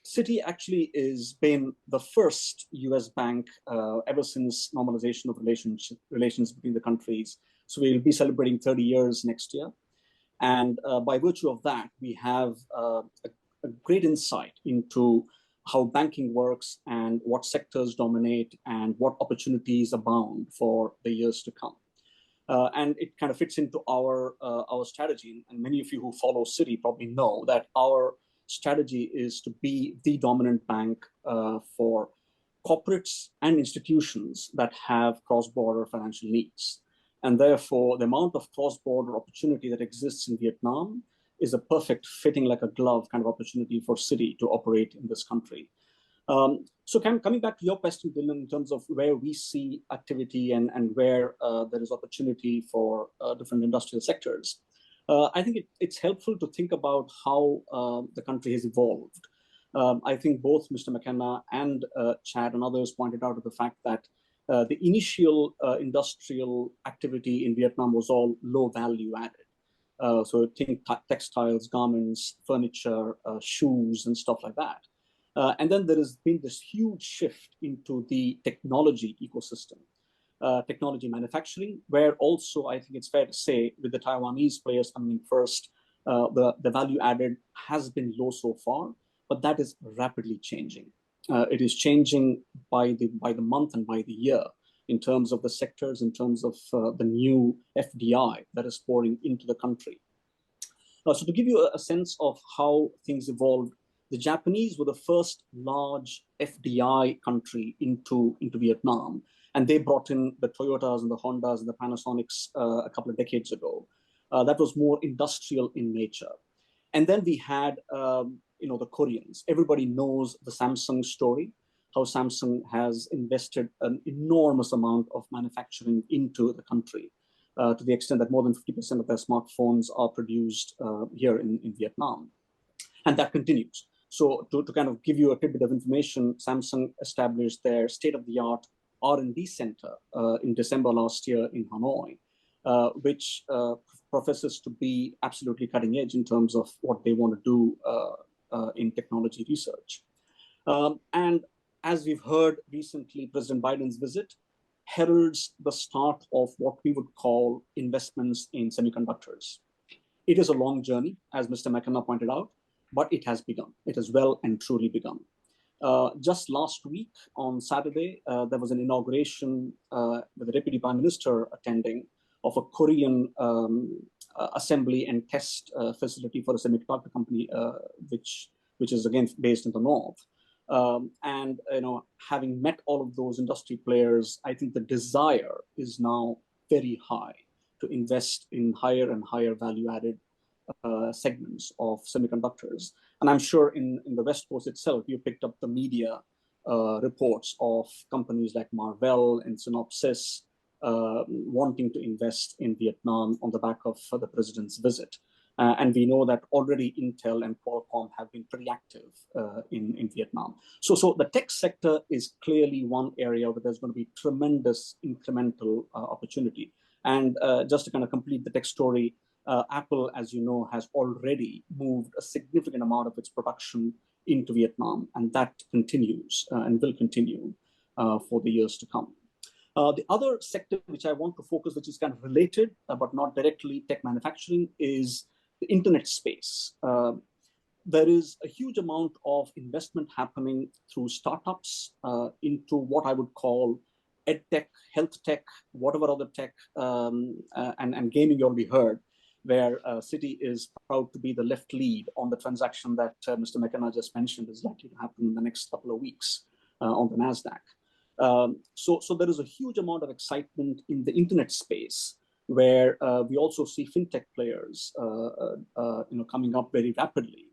Speaker 8: Citi actually has been the first US bank ever since normalization of relations between the countries. So we'll be celebrating 30 years next year. And by virtue of that, we have a great insight into how banking works and what sectors dominate and what opportunities abound for the years to come. And it kind of fits into our strategy. And many of you who follow Citi probably know that our strategy is to be the dominant bank for corporates and institutions that have cross-border financial needs. And therefore, the amount of cross-border opportunity that exists in Vietnam is a perfect fitting like a glove kind of opportunity for Citi to operate in this country. So coming back to your question, Dylan, in terms of where we see activity and where there is opportunity for different industrial sectors, I think it's helpful to think about how the country has evolved. I think both Mr. McKenna and Chad and others pointed out the fact that the initial industrial activity in Vietnam was all low value added. So think textiles, garments, furniture, shoes, and stuff like that. And then there has been this huge shift into the technology ecosystem, technology manufacturing, where also I think it's fair to say with the Taiwanese players coming in first, the value added has been low so far, but that is rapidly changing. It is changing by the month and by the year in terms of the sectors, in terms of the new FDI that is pouring into the country. So to give you a sense of how things evolved, the Japanese were the first large FDI country into Vietnam, and they brought in the Toyotas and the Hondas and the Panasonics a couple of decades ago. That was more industrial in nature. And then we had, the Koreans. Everybody knows the Samsung story, how Samsung has invested an enormous amount of manufacturing into the country, to the extent that more than 50% of their smartphones are produced here in Vietnam. And that continues. So to kind of give you a tidbit of information, Samsung established their state-of-the-art R&D center in December last year in Hanoi, which professes to be absolutely cutting edge in terms of what they want to do in technology research. And as we've heard recently, President Biden's visit heralds the start of what we would call investments in semiconductors. It is a long journey, as Mr. McKenna pointed out, but it has begun. It has well and truly begun. Just last week on Saturday, there was an inauguration with the Deputy Prime Minister attending of a Korean assembly and test facility for a semiconductor company, which is again based in the north. And having met all of those industry players, I think the desire is now very high to invest in higher and higher value-added segments of semiconductors. And I'm sure in the West Coast itself, you picked up the media reports of companies like Marvell and Synopsys wanting to invest in Vietnam on the back of the president's visit. And we know that already Intel and Qualcomm have been pretty active in Vietnam. So the tech sector is clearly one area where there's going to be tremendous incremental opportunity. And just to kind of complete the tech story, Apple, as you know, has already moved a significant amount of its production into Vietnam, and that continues and will continue for the years to come. The other sector which I want to focus, which is kind of related, but not directly tech manufacturing, is the internet space. There is a huge amount of investment happening through startups into what I would call ed tech, health tech, whatever other tech, and gaming you already heard, where Citi is proud to be the left lead on the transaction that Mr. McKenna just mentioned is likely to happen in the next couple of weeks on the NASDAQ. So there is a huge amount of excitement in the internet space where we also see fintech players coming up very rapidly.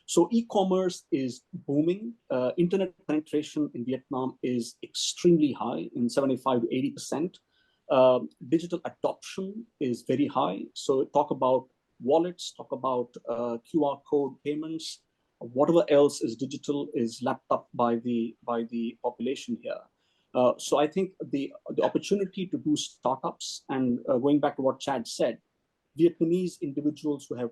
Speaker 8: So e-commerce is booming. Internet penetration in Vietnam is extremely high, in 75 to 80%. Digital adoption is very high. So talk about wallets, talk about QR code payments, whatever else is digital is lapped up by the population here. So I think the opportunity to do startups, and going back to what Chad said, Vietnamese individuals who have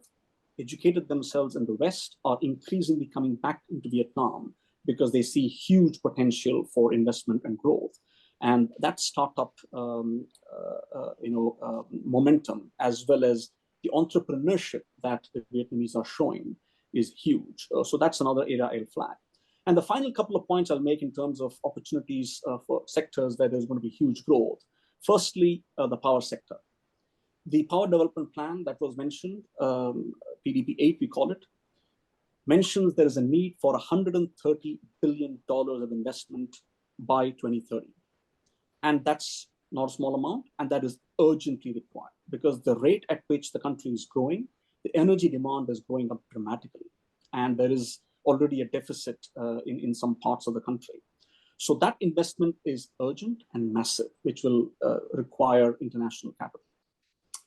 Speaker 8: educated themselves in the West are increasingly coming back into Vietnam because they see huge potential for investment and growth. And that startup momentum, as well as the entrepreneurship that the Vietnamese are showing, is huge. So that's another area I'll flag. And the final couple of points I'll make in terms of opportunities for sectors where there's going to be huge growth. Firstly, the power sector. The power development plan that was mentioned, PDP 8 we call it, mentions there is a need for $130 billion of investment by 2030. And that's not a small amount, and that is urgently required because the rate at which the country is growing, the energy demand is going up dramatically. And there is already a deficit in some parts of the country. So that investment is urgent and massive, which will require international capital.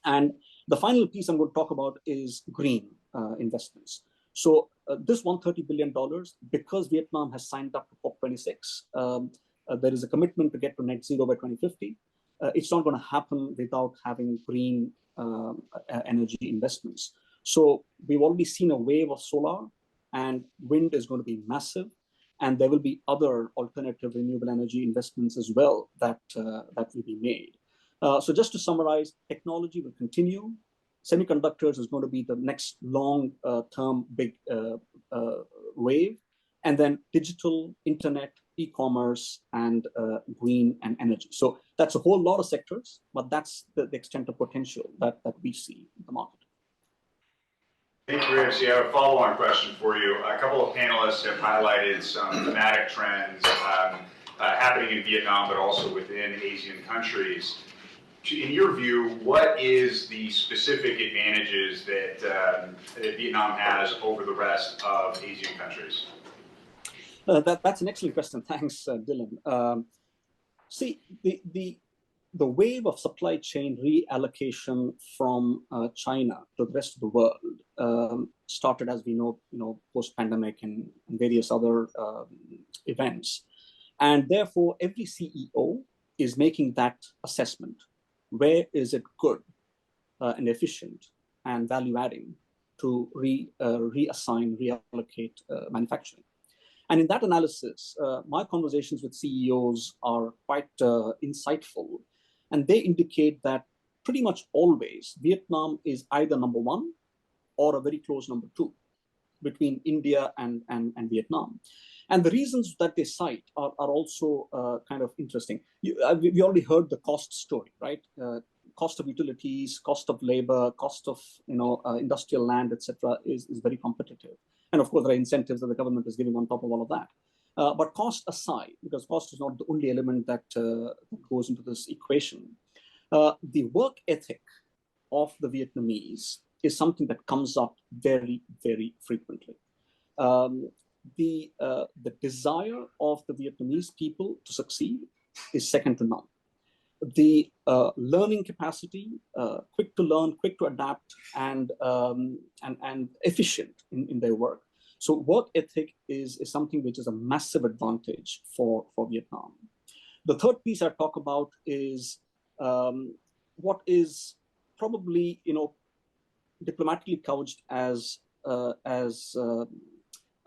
Speaker 8: And the final piece I'm going to talk about is green investments. So this $130 billion, because Vietnam has signed up to COP26, there is a commitment to get to net zero by 2050. It's not going to happen without having green energy investments. So we've already seen a wave of solar, and wind is going to be massive. And there will be other alternative renewable energy investments as well that will be made. So just to summarize, technology will continue. Semiconductors is going to be the next long-term big wave. And then digital, internet, e-commerce, and green and energy. So that's a whole lot of sectors, but that's the extent of potential that we see in the market.
Speaker 3: Thank you, Ramsey. I have a follow-on question for you. A couple of panelists have highlighted some thematic trends happening in Vietnam, but also within Asian countries. In your view, what is the specific advantages that Vietnam has over the rest of Asian countries?
Speaker 8: That's an excellent question. Thanks, Dylan. See, the wave of supply chain reallocation from China to the rest of the world started, as we know, post-pandemic and various other events. And therefore, every CEO is making that assessment. Where is it good and efficient and value-adding to reassign, reallocate manufacturing? And in that analysis, my conversations with CEOs are quite insightful. And they indicate that pretty much always Vietnam is either number one or a very close number two between India and Vietnam. And the reasons that they cite are also kind of interesting. We already heard the cost story, right? Cost of utilities, cost of labor, cost of industrial land, etc., is very competitive. And of course, there are incentives that the government is giving on top of all of that. But cost aside, because cost is not the only element that goes into this equation, the work ethic of the Vietnamese is something that comes up very, very frequently. The desire of the Vietnamese people to succeed is second to none. The learning capacity, quick to learn, quick to adapt, and efficient in their work. So work ethic is something which is a massive advantage for Vietnam. The third piece I talk about is what is probably diplomatically couched as a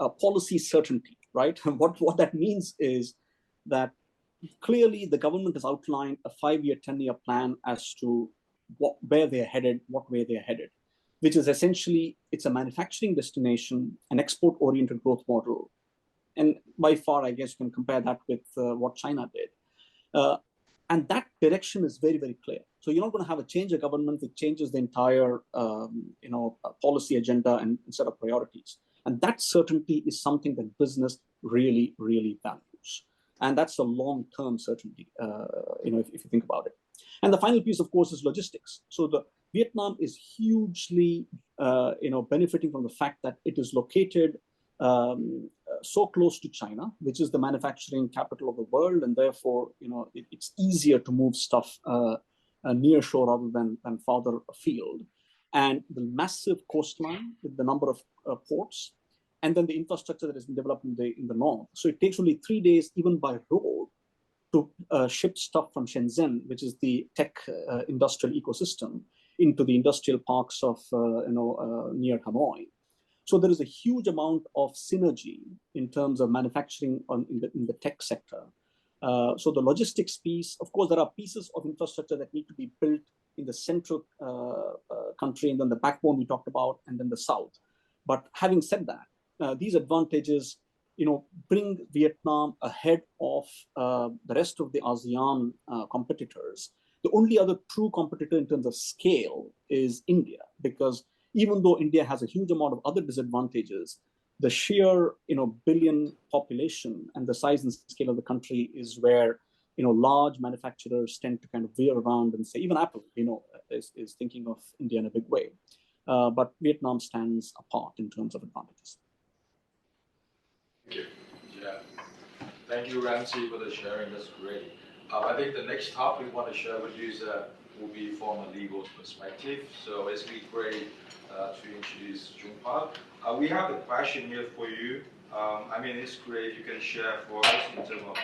Speaker 8: policy certainty, right? What that means is that clearly the government has outlined a 5-year, 10-year plan as to where they're headed, what way they're headed, which is essentially, it's a manufacturing destination, an export-oriented growth model. And by far, I guess you can compare that with what China did. And that direction is very, very clear. So you're not going to have a change of government that changes the entire policy agenda and set of priorities. And that certainty is something that business really, really values. And that's a long-term certainty, if you think about it. And the final piece, of course, is logistics. So Vietnam is hugely, benefiting from the fact that it is located so close to China, which is the manufacturing capital of the world, and therefore, it's easier to move stuff near shore rather than farther afield. And the massive coastline with the number of ports, and then the infrastructure that has been developed in the north. So it takes only 3 days, even by road, to ship stuff from Shenzhen, which is the tech industrial ecosystem, into the industrial parks of near Hanoi. So there is a huge amount of synergy in terms of manufacturing in the tech sector. So the logistics piece, of course, there are pieces of infrastructure that need to be built in the central country, and then the backbone we talked about, and then the south. But having said that, these advantages, bring Vietnam ahead of the rest of the ASEAN competitors. The only other true competitor in terms of scale is India, because even though India has a huge amount of other disadvantages, the sheer billion population and the size and scale of the country is where large manufacturers tend to kind of veer around and say, even Apple is thinking of India in a big way. But Vietnam stands apart in terms of advantages.
Speaker 3: Thank you.
Speaker 4: Yeah. Thank you, Ramsey, for the sharing. That's great. I think the next topic we want to share with you will be from a legal perspective. So it's really great to introduce Jung Park. We have a question here for you. It's great if you can share for us in terms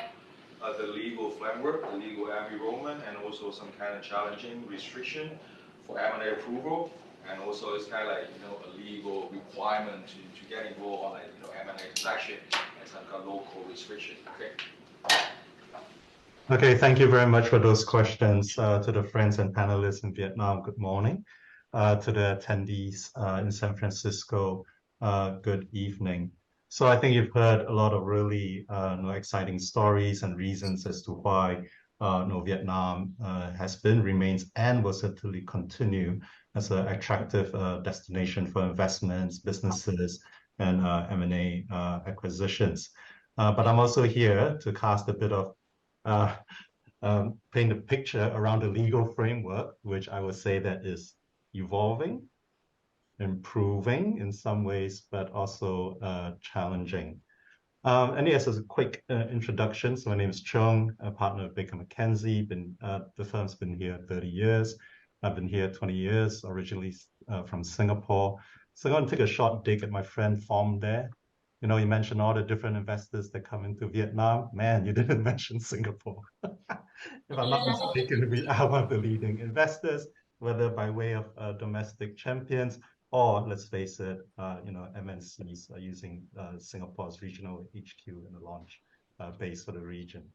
Speaker 4: of the legal framework, the legal environment, and also some kind of challenging restriction for M&A approval. And also it's kind of like, a legal requirement to get involved on M&A transaction and some kind of local restriction. Okay.
Speaker 9: Okay, thank you very much for those questions. To the friends and panelists in Vietnam, good morning. To the attendees in San Francisco, good evening. So I think you've heard a lot of really exciting stories and reasons as to why Vietnam has been, remains, and will certainly continue as an attractive destination for investments, businesses, and M&A acquisitions. But I'm also here to cast a bit of paint a picture around the legal framework, which I would say that is evolving, improving in some ways, but also challenging. And yes, as a quick introduction, so my name is Chung, a partner of Baker McKenzie. The firm's been here 30 years. I've been here 20 years, originally from Singapore. So I'm going to take a short dig at my friend Phong there. You mentioned all the different investors that come into Vietnam. Man, you didn't mention Singapore. If I'm not mistaken, we are one of the leading investors, whether by way of domestic champions or, let's face it, MNCs are using Singapore's regional HQ in the launch base for the region.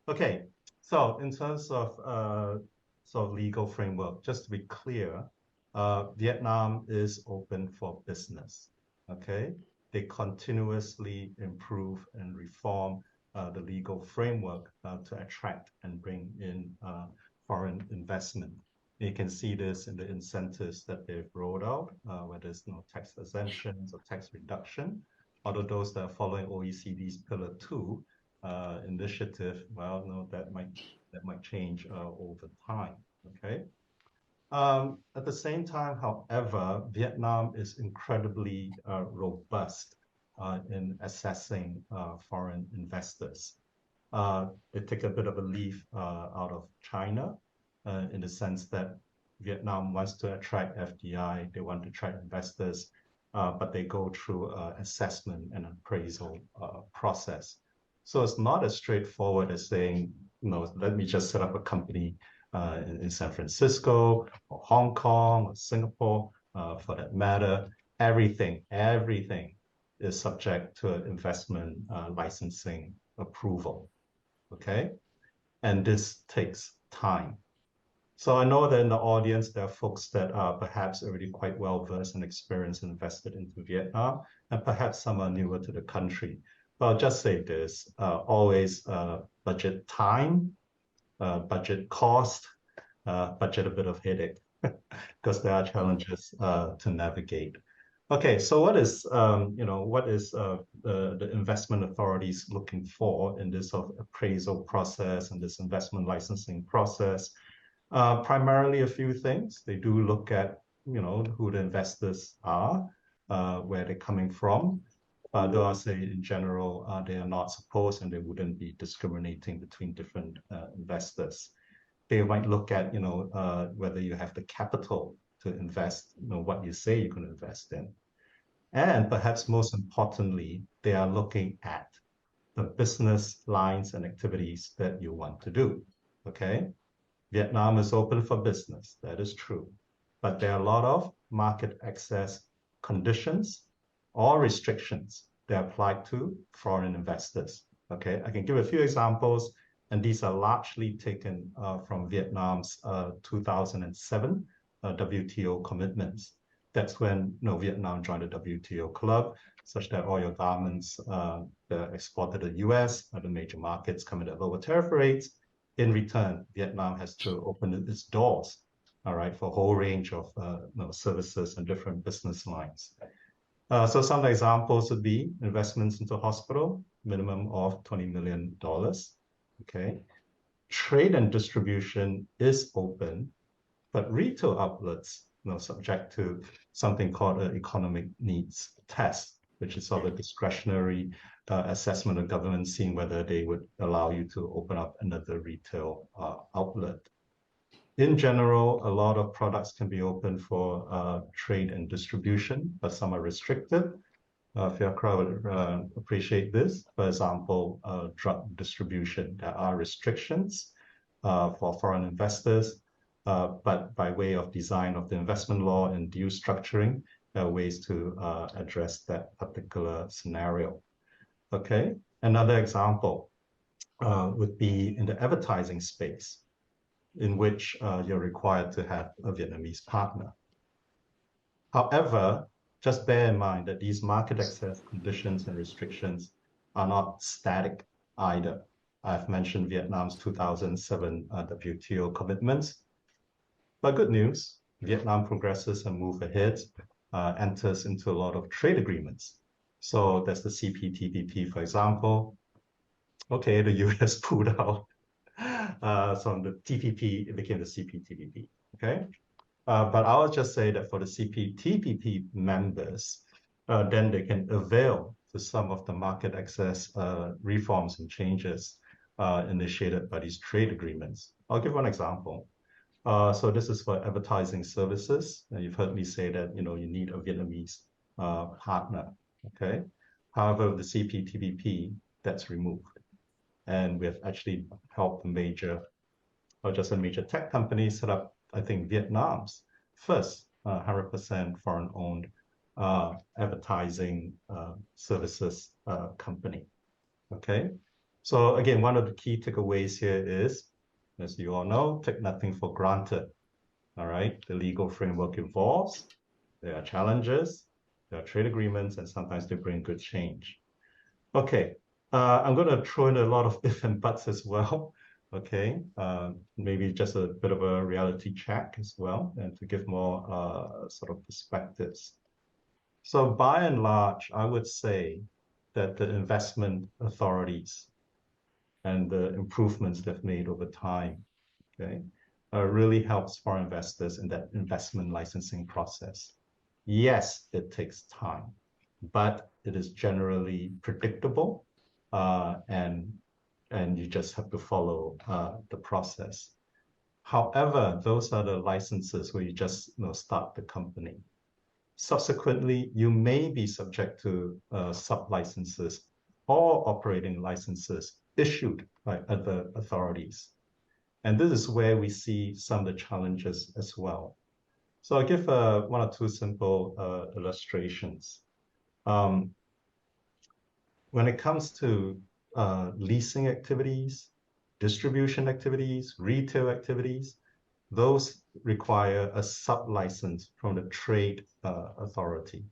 Speaker 9: Okay, so in terms of legal framework, just to be clear, Vietnam is open for business. Okay. They continuously improve and reform the legal framework to attract and bring in foreign investment. You can see this in the incentives that they've rolled out, whether it's tax exemptions or tax reduction. Although those that are following OECD's Pillar 2 initiative, that might change over time. Okay. At the same time, however, Vietnam is incredibly robust in assessing foreign investors. They take a bit of a leaf out of China in the sense that Vietnam wants to attract FDI, they want to attract investors, but they go through assessment and appraisal process. So it's not as straightforward as saying, let me just set up a company in San Francisco or Hong Kong or Singapore, for that matter. Everything is subject to an investment licensing approval. Okay, and this takes time. So I know that in the audience there are folks that are perhaps already quite well versed and experienced and invested into Vietnam, and perhaps some are newer to the country. But I'll just say this: always budget time. Budget cost, budget a bit of headache, because there are challenges to navigate. Okay, so what is the investment authorities looking for in this appraisal process and this investment licensing process? Primarily a few things. They do look at, who the investors are, where they're coming from. Though I say in general, they are not supposed and they wouldn't be discriminating between different investors. They might look at, whether you have the capital to invest, what you say you can invest in. And perhaps most importantly, they are looking at the business lines and activities that you want to do, okay? Vietnam is open for business, that is true. But there are a lot of market access conditions or restrictions that apply to foreign investors, okay? I can give a few examples, and these are largely taken from Vietnam's 2007 WTO commitments. That's when Vietnam joined the WTO club, such that all your garments that are exported to the US, the major markets, come at lower tariff rates. In return, Vietnam has to open its doors, all right, for a whole range of services and different business lines. So some examples would be investments into hospital, minimum of $20 million, okay? Trade and distribution is open, but retail outlets, subject to something called an economic needs test, which is sort of a discretionary assessment of government seeing whether they would allow you to open up another retail outlet. In general, a lot of products can be open for trade and distribution, but some are restricted. Fiacra would appreciate this. For example, drug distribution, there are restrictions for foreign investors, but by way of design of the investment law and deal structuring, there are ways to address that particular scenario. Okay, another example would be in the advertising space, in which you're required to have a Vietnamese partner. However, just bear in mind that these market access conditions and restrictions are not static either. I've mentioned Vietnam's 2007 WTO commitments. But good news, Vietnam progresses and moves ahead, enters into a lot of trade agreements. So there's the CPTPP, for example. Okay, the US pulled out. So on the TPP, it became the CPTPP, okay? But I'll just say that for the CPTPP members, then they can avail to some of the market access reforms and changes initiated by these trade agreements. I'll give one example. So this is for advertising services. And you've heard me say that, you need a Vietnamese partner, okay? However, the CPTPP, that's removed. And we have actually helped major tech company set up, I think, Vietnam's first 100% foreign-owned advertising services company, okay? So again, one of the key takeaways here is, as you all know, take nothing for granted, all right? The legal framework evolves, there are challenges, there are trade agreements, and sometimes they bring good change. Okay, I'm going to throw in a lot of ifs and buts as well, okay? Maybe just a bit of a reality check as well, and to give more sort of perspectives. So by and large, I would say that the investment authorities and the improvements they've made over time, okay, really helps foreign investors in that investment licensing process. Yes, it takes time, but it is generally predictable, and you just have to follow the process. However, those are the licenses where you just start the company. Subsequently, you may be subject to sub-licenses or operating licenses issued by other authorities. And this is where we see some of the challenges as well. So I'll give one or two simple illustrations. When it comes to leasing activities, distribution activities, retail activities, those require a sub-license from the trade authority.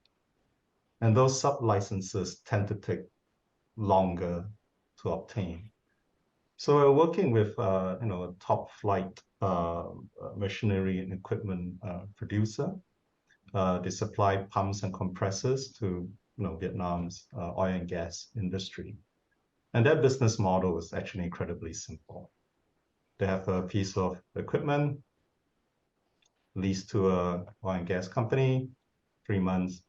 Speaker 9: And those sub-licenses tend to take longer to obtain. So we're working with a top flight machinery and equipment producer. They supply pumps and compressors to Vietnam's oil and gas industry. And their business model is actually incredibly simple. They have a piece of equipment, lease to a oil and gas company, 3 months,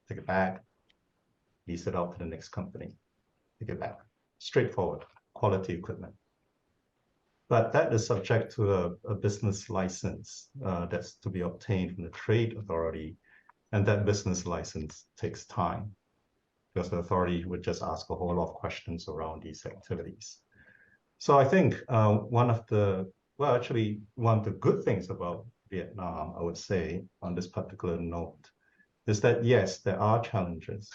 Speaker 9: take it back, lease it out to the next company, take it back. Straightforward, quality equipment. But that is subject to a business license that's to be obtained from the trade authority. And that business license takes time because the authority would just ask a whole lot of questions around these activities. So I think one of the good things about Vietnam, I would say, on this particular note, is that yes, there are challenges,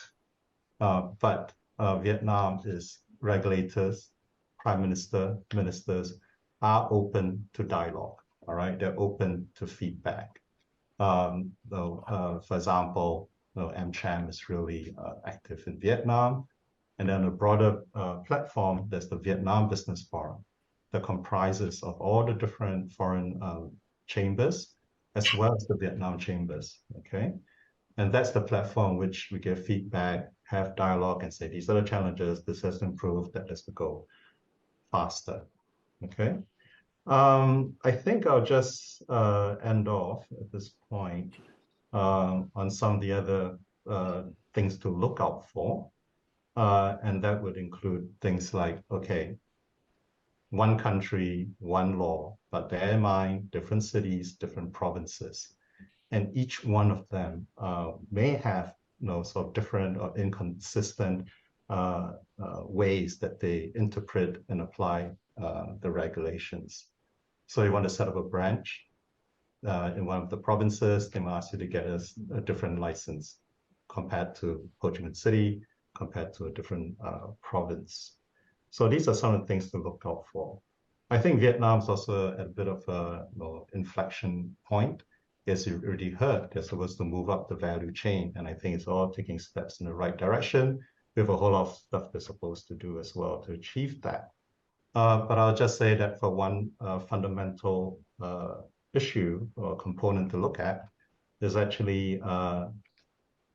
Speaker 9: but Vietnam is regulators, prime minister, ministers are open to dialogue. All right, they're open to feedback. For example, AmCham is really active in Vietnam. And then a broader platform, there's the Vietnam Business Forum that comprises of all the different foreign chambers, as well as the Vietnam chambers, okay? And that's the platform which we give feedback, have dialogue, and say, these are the challenges, this has improved, that has to go faster, okay? I think I'll just end off at this point on some of the other things to look out for. And that would include things like, okay, one country, one law, but bear in mind, different cities, different provinces. And each one of them may have sort of different or inconsistent ways that they interpret and apply the regulations. So you want to set up a branch in one of the provinces, they might ask you to get a different license compared to Ho Chi Minh City, compared to a different province. So these are some of the things to look out for. I think Vietnam's also at a bit of a inflection point. As you already heard, they're supposed to move up the value chain, and I think it's all taking steps in the right direction. We have a whole lot of stuff they're supposed to do as well to achieve that. But I'll just say that for one fundamental issue or component to look at is actually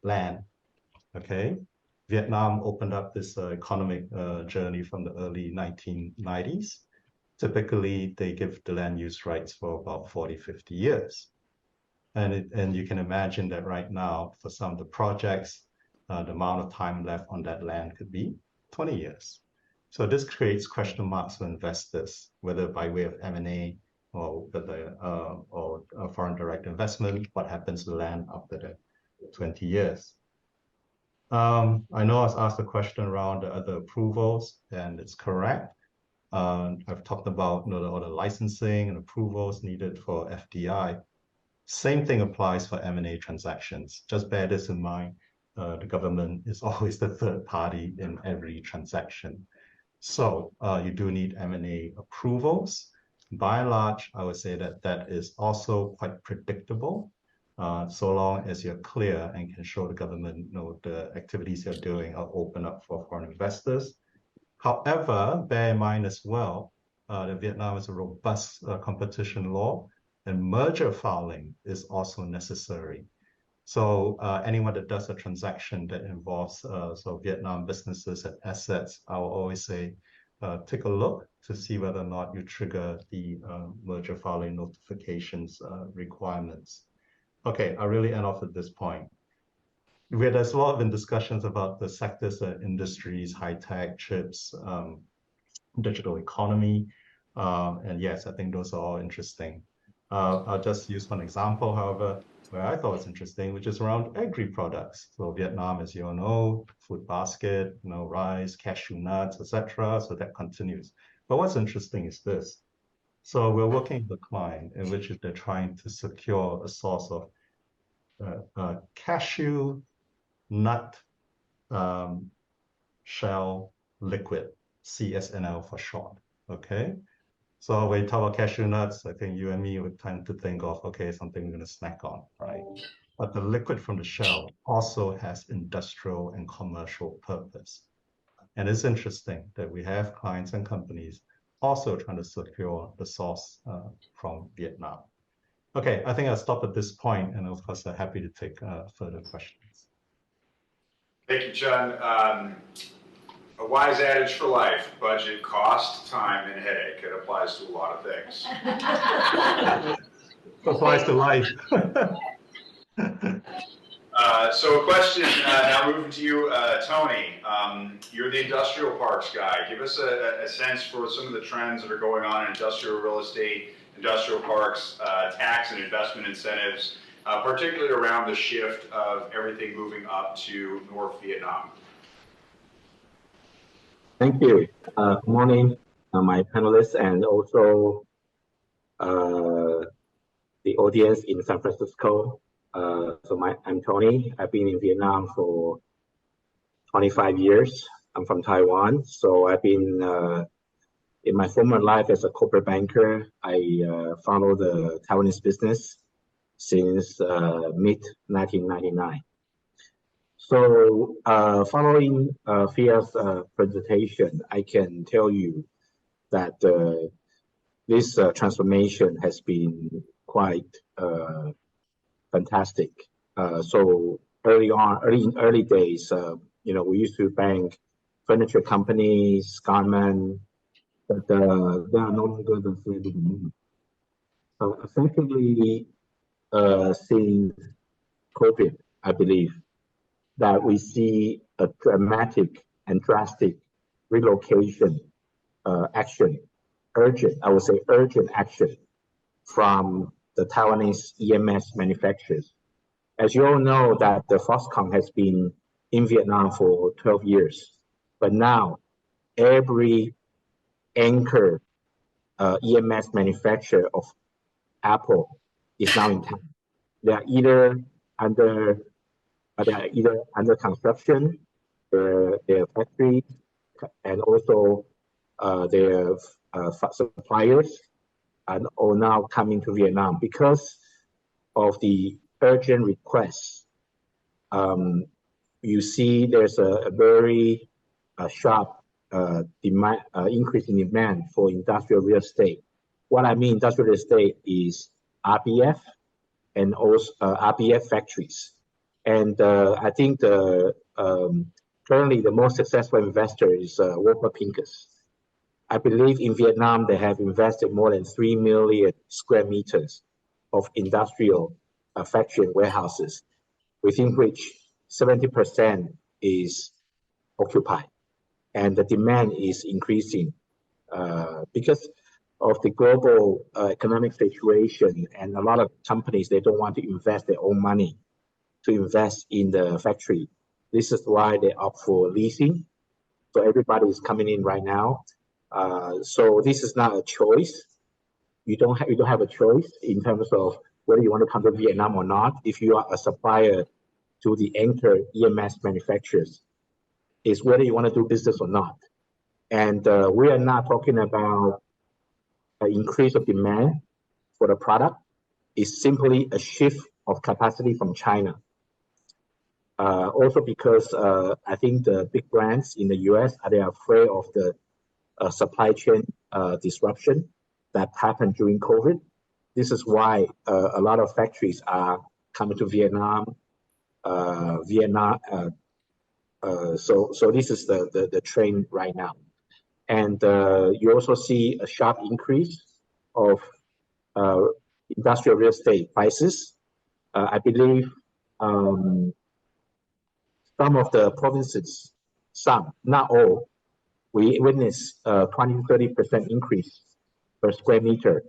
Speaker 9: land, okay? Vietnam opened up this economic journey from the early 1990s. Typically, they give the land use rights for about 40, 50 years. And you can imagine that right now, for some of the projects, the amount of time left on that land could be 20 years. So this creates question marks for investors, whether by way of M&A or foreign direct investment, what happens to the land after the 20 years. I know I was asked a question around the other approvals, and it's correct. I've talked about all the licensing and approvals needed for FDI. Same thing applies for M&A transactions. Just bear this in mind. The government is always the third party in every transaction. So you do need M&A approvals. By and large, I would say that that is also quite predictable, so long as you're clear and can show the government the activities you're doing are open up for foreign investors. However, bear in mind as well, that Vietnam is a robust competition law, and merger filing is also necessary. So anyone that does a transaction that involves Vietnam businesses and assets, I will always say, take a look to see whether or not you trigger the merger filing notifications requirements. Okay, I really end off at this point. There's a lot of discussions about the sectors, industries, high-tech, chips, digital economy. And yes, I think those are all interesting. I'll just use one example, however, where I thought was interesting, which is around agri-products. So Vietnam, as you all know, food basket, rice, cashew nuts, etc. So that continues. But what's interesting is this. So we're working with a client in which they're trying to secure a source of cashew nut shell liquid, CSNL for short, okay? So when you talk about cashew nuts, I think you and me would tend to think of, okay, something we're going to snack on, right? But the liquid from the shell also has industrial and commercial purpose. And it's interesting that we have clients and companies also trying to secure the source from Vietnam. Okay, I think I'll stop at this point, and of course, I'm happy to take further questions.
Speaker 3: Thank you, Chun. A wise adage for life: budget, cost, time, and headache. It applies to a lot of things.
Speaker 9: applies to life.
Speaker 3: So a question now moving to you, Tony. You're the industrial parks guy. Give us a sense for some of the trends that are going on in industrial real estate, industrial parks, tax and investment incentives, particularly around the shift of everything moving up to North Vietnam.
Speaker 10: Thank you. Good morning, my panelists, and also the audience in San Francisco. I'm Tony. I've been in Vietnam for 25 years. I'm from Taiwan. So I've been, in my former life as a corporate banker, I follow the Taiwanese business since mid-1999. So following Fia's presentation, I can tell you that this transformation has been quite fantastic. So early days, we used to bank furniture companies, garment, but they are no longer the same. So effectively, since COVID, I believe that we see a dramatic and drastic relocation action, urgent action from the Taiwanese EMS manufacturers. As you all know, that the Foxconn has been in Vietnam for 12 years, but now every anchor EMS manufacturer of Apple is now in town. They are either under construction, their factories, and also their suppliers, and are now coming to Vietnam because of the urgent requests. You see, there's a very sharp demand, increase in demand for industrial real estate. What I mean, industrial real estate is RBF and also RBF factories. And I think currently the most successful investor is Walker Pincus. I believe in Vietnam, they have invested more than 3 million square meters of industrial factory and warehouses, within which 70% is occupied. And the demand is increasing because of the global economic situation, and a lot of companies, they don't want to invest their own money to invest in the factory. This is why they opt for leasing. So everybody is coming in right now. So this is not a choice. You don't have a choice in terms of whether you want to come to Vietnam or not. If you are a supplier to the anchor EMS manufacturers, is whether you want to do business or not. And we are not talking about an increase of demand for the product. It's simply a shift of capacity from China. Also because I think the big brands in the US, they are afraid of the supply chain disruption that happened during COVID. This is why a lot of factories are coming to Vietnam. So this is the trend right now. And you also see a sharp increase of industrial real estate prices. I believe some of the provinces, some, not all, we witnessed 20-30% increase per square meter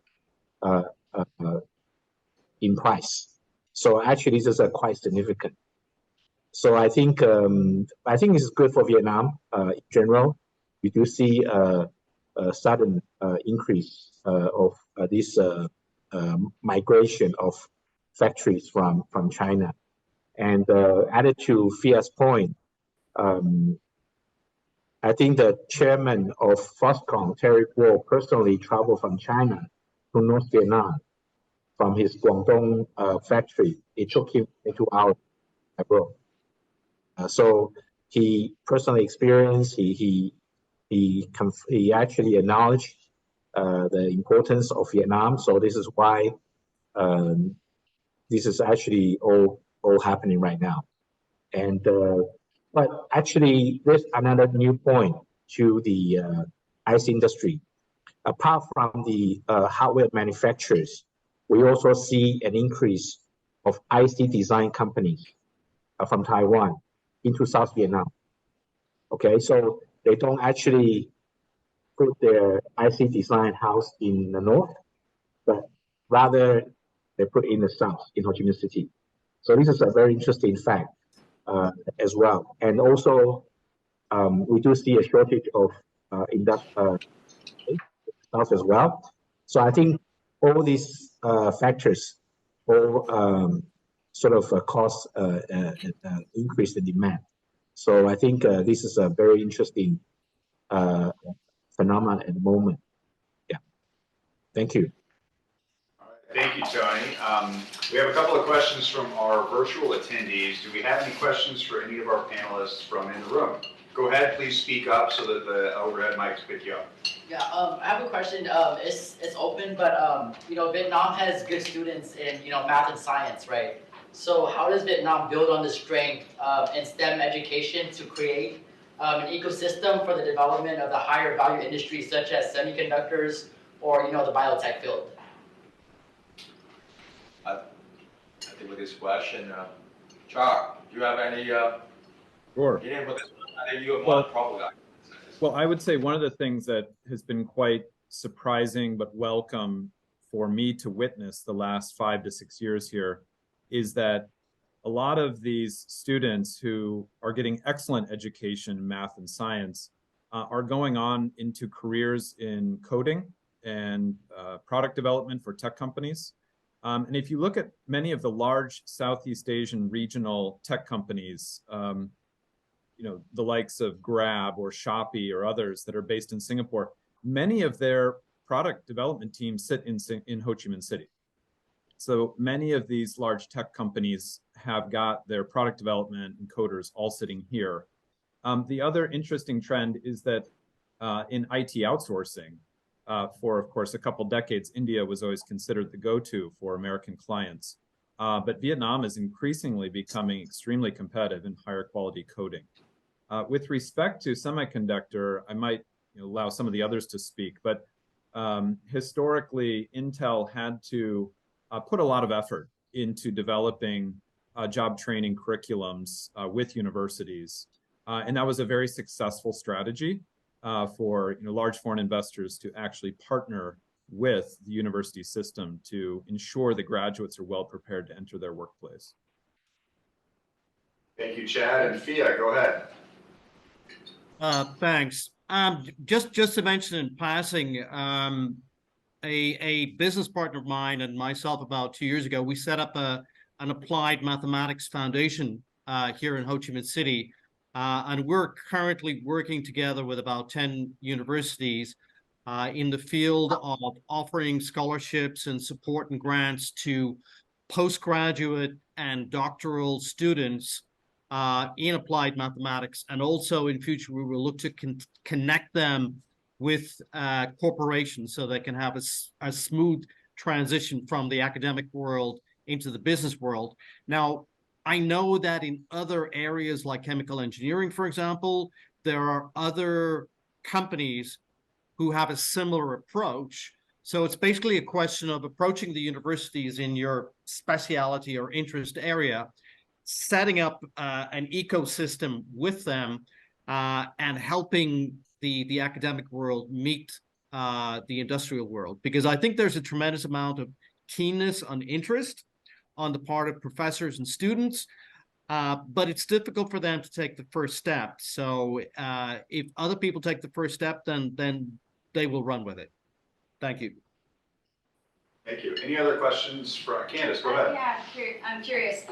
Speaker 10: in price. So actually, this is quite significant. So I think this is good for Vietnam in general. We do see a sudden increase of this migration of factories from China. And added to Fia's point, I think the chairman of Foxconn, Terry Kuo, personally traveled from China to North Vietnam from his Guangdong factory. It took him 2 hours abroad. So he personally experienced, he actually acknowledged the importance of Vietnam. So this is why this is actually all happening right now. And but actually, there's another new point to the IC industry. Apart from the hardware manufacturers, We also see an increase of IC design companies from Taiwan into South Vietnam. Okay, so they don't actually put their IC design house in the north, but rather they put in the south, in Ho Chi Minh City. So this is a very interesting fact as well. And also, we do see a shortage of industrial stuff as well. So I think all these factors all sort of cause increase in demand. So I think this is a very interesting phenomenon at the moment. Yeah. Thank you.
Speaker 3: Thank you, Tony. We have a couple of questions from our virtual attendees. Do we have any questions for any of our panelists from in the room? Go ahead, please speak up so that the overhead mics pick you up.
Speaker 11: Yeah, I have a question. It's open, but you know, Vietnam has good students in math and science, right? So how does Vietnam build on the strength in STEM education to create an ecosystem for the development of the higher value industries such as semiconductors or the biotech field?
Speaker 4: I think with this question, Char, do you have any
Speaker 6: Sure.
Speaker 4: opinion for this one? I think you're more probably guy.
Speaker 6: Well, I would say one of the things that has been quite surprising but welcome for me to witness the last 5 to 6 years here is that a lot of these students who are getting excellent education in math and science are going on into careers in coding and product development for tech companies. And if you look at many of the large Southeast Asian regional tech companies, the likes of Grab or Shopee or others that are based in Singapore, many of their product development teams sit in Ho Chi Minh City. So many of these large tech companies have got their product development and coders all sitting here. The other interesting trend is that in IT outsourcing, for, of course, a couple decades, India was always considered the go-to for American clients. But Vietnam is increasingly becoming extremely competitive in higher quality coding. With respect to semiconductor, I might allow some of the others to speak, but historically, Intel had to put a lot of effort into developing job training curriculums with universities. And that was a very successful strategy for large foreign investors to actually partner with the university system to ensure the graduates are well prepared to enter their workplace.
Speaker 3: Thank you, Chad. And Fia, go ahead.
Speaker 5: Thanks. Just to mention in passing, a business partner of mine and myself about 2 years ago, we set up an applied mathematics foundation here in Ho Chi Minh City. And we're currently working together with about 10 universities in the field of offering scholarships and support and grants to postgraduate and doctoral students in applied mathematics. And also in future, we will look to connect them with corporations so they can have a smooth transition from the academic world into the business world. Now, I know that in other areas like chemical engineering, for example, there are other companies who have a similar approach. So it's basically a question of approaching the universities in your specialty or interest area, setting up an ecosystem with them and helping the academic world meet the industrial world. Because I think there's a tremendous amount of keenness and interest on the part of professors and students, but it's difficult for them to take the first step. So if other people take the first step, then they will run with it. Thank you.
Speaker 3: Thank you. Any other questions for Candace? Go ahead.
Speaker 12: Yeah, I'm curious.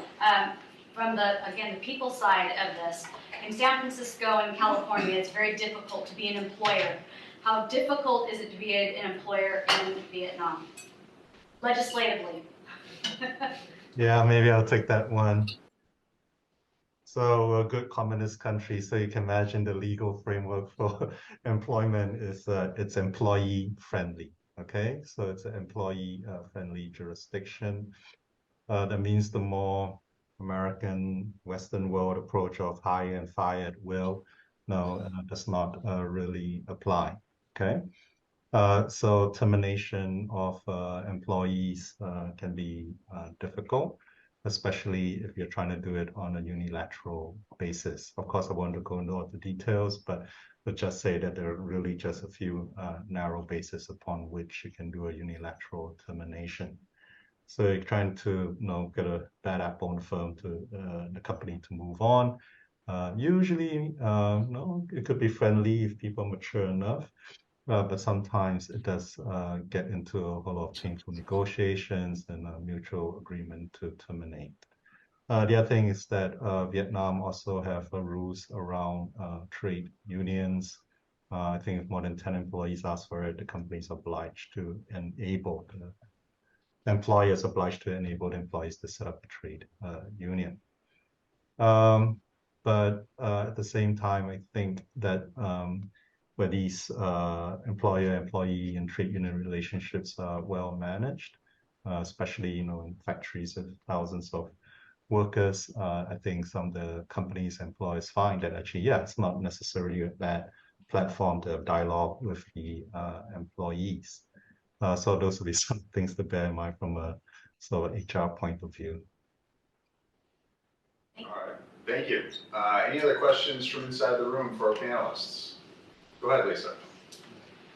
Speaker 12: From the people side of this, in San Francisco and California, it's very difficult to be an employer. How difficult is it to be an employer in Vietnam, legislatively?
Speaker 9: Yeah, maybe I'll take that one. So a good communist country, so you can imagine the legal framework for employment is it's employee friendly. Okay, so it's an employee friendly jurisdiction. That means the more American Western world approach of hire and fire at will, no, does not really apply. Okay, So termination of employees can be difficult, especially if you're trying to do it on a unilateral basis. Of course, I won't go into all the details, but just say that there are really just a few narrow bases upon which you can do a unilateral termination. So you're trying to, get a bad apple in the firm to the company to move on. Usually, it could be friendly if people are mature enough. But sometimes it does get into a whole lot of painful negotiations and a mutual agreement to terminate. The other thing is that Vietnam also have rules around trade unions. I think if more than 10 employees ask for it, the company is obliged to enable, the employer is obliged to enable the employees to set up a trade union. But at the same time, I think that where these employer-employee and trade union relationships are well managed, especially in factories with thousands of workers. I think some of the companies, employers find that actually, yeah, it's not necessarily a bad platform to have dialogue with the employees. So those will be some things to bear in mind from a sort of HR point of view.
Speaker 3: All right, thank you. Any other questions from inside the room for our panelists? Go ahead, Lisa.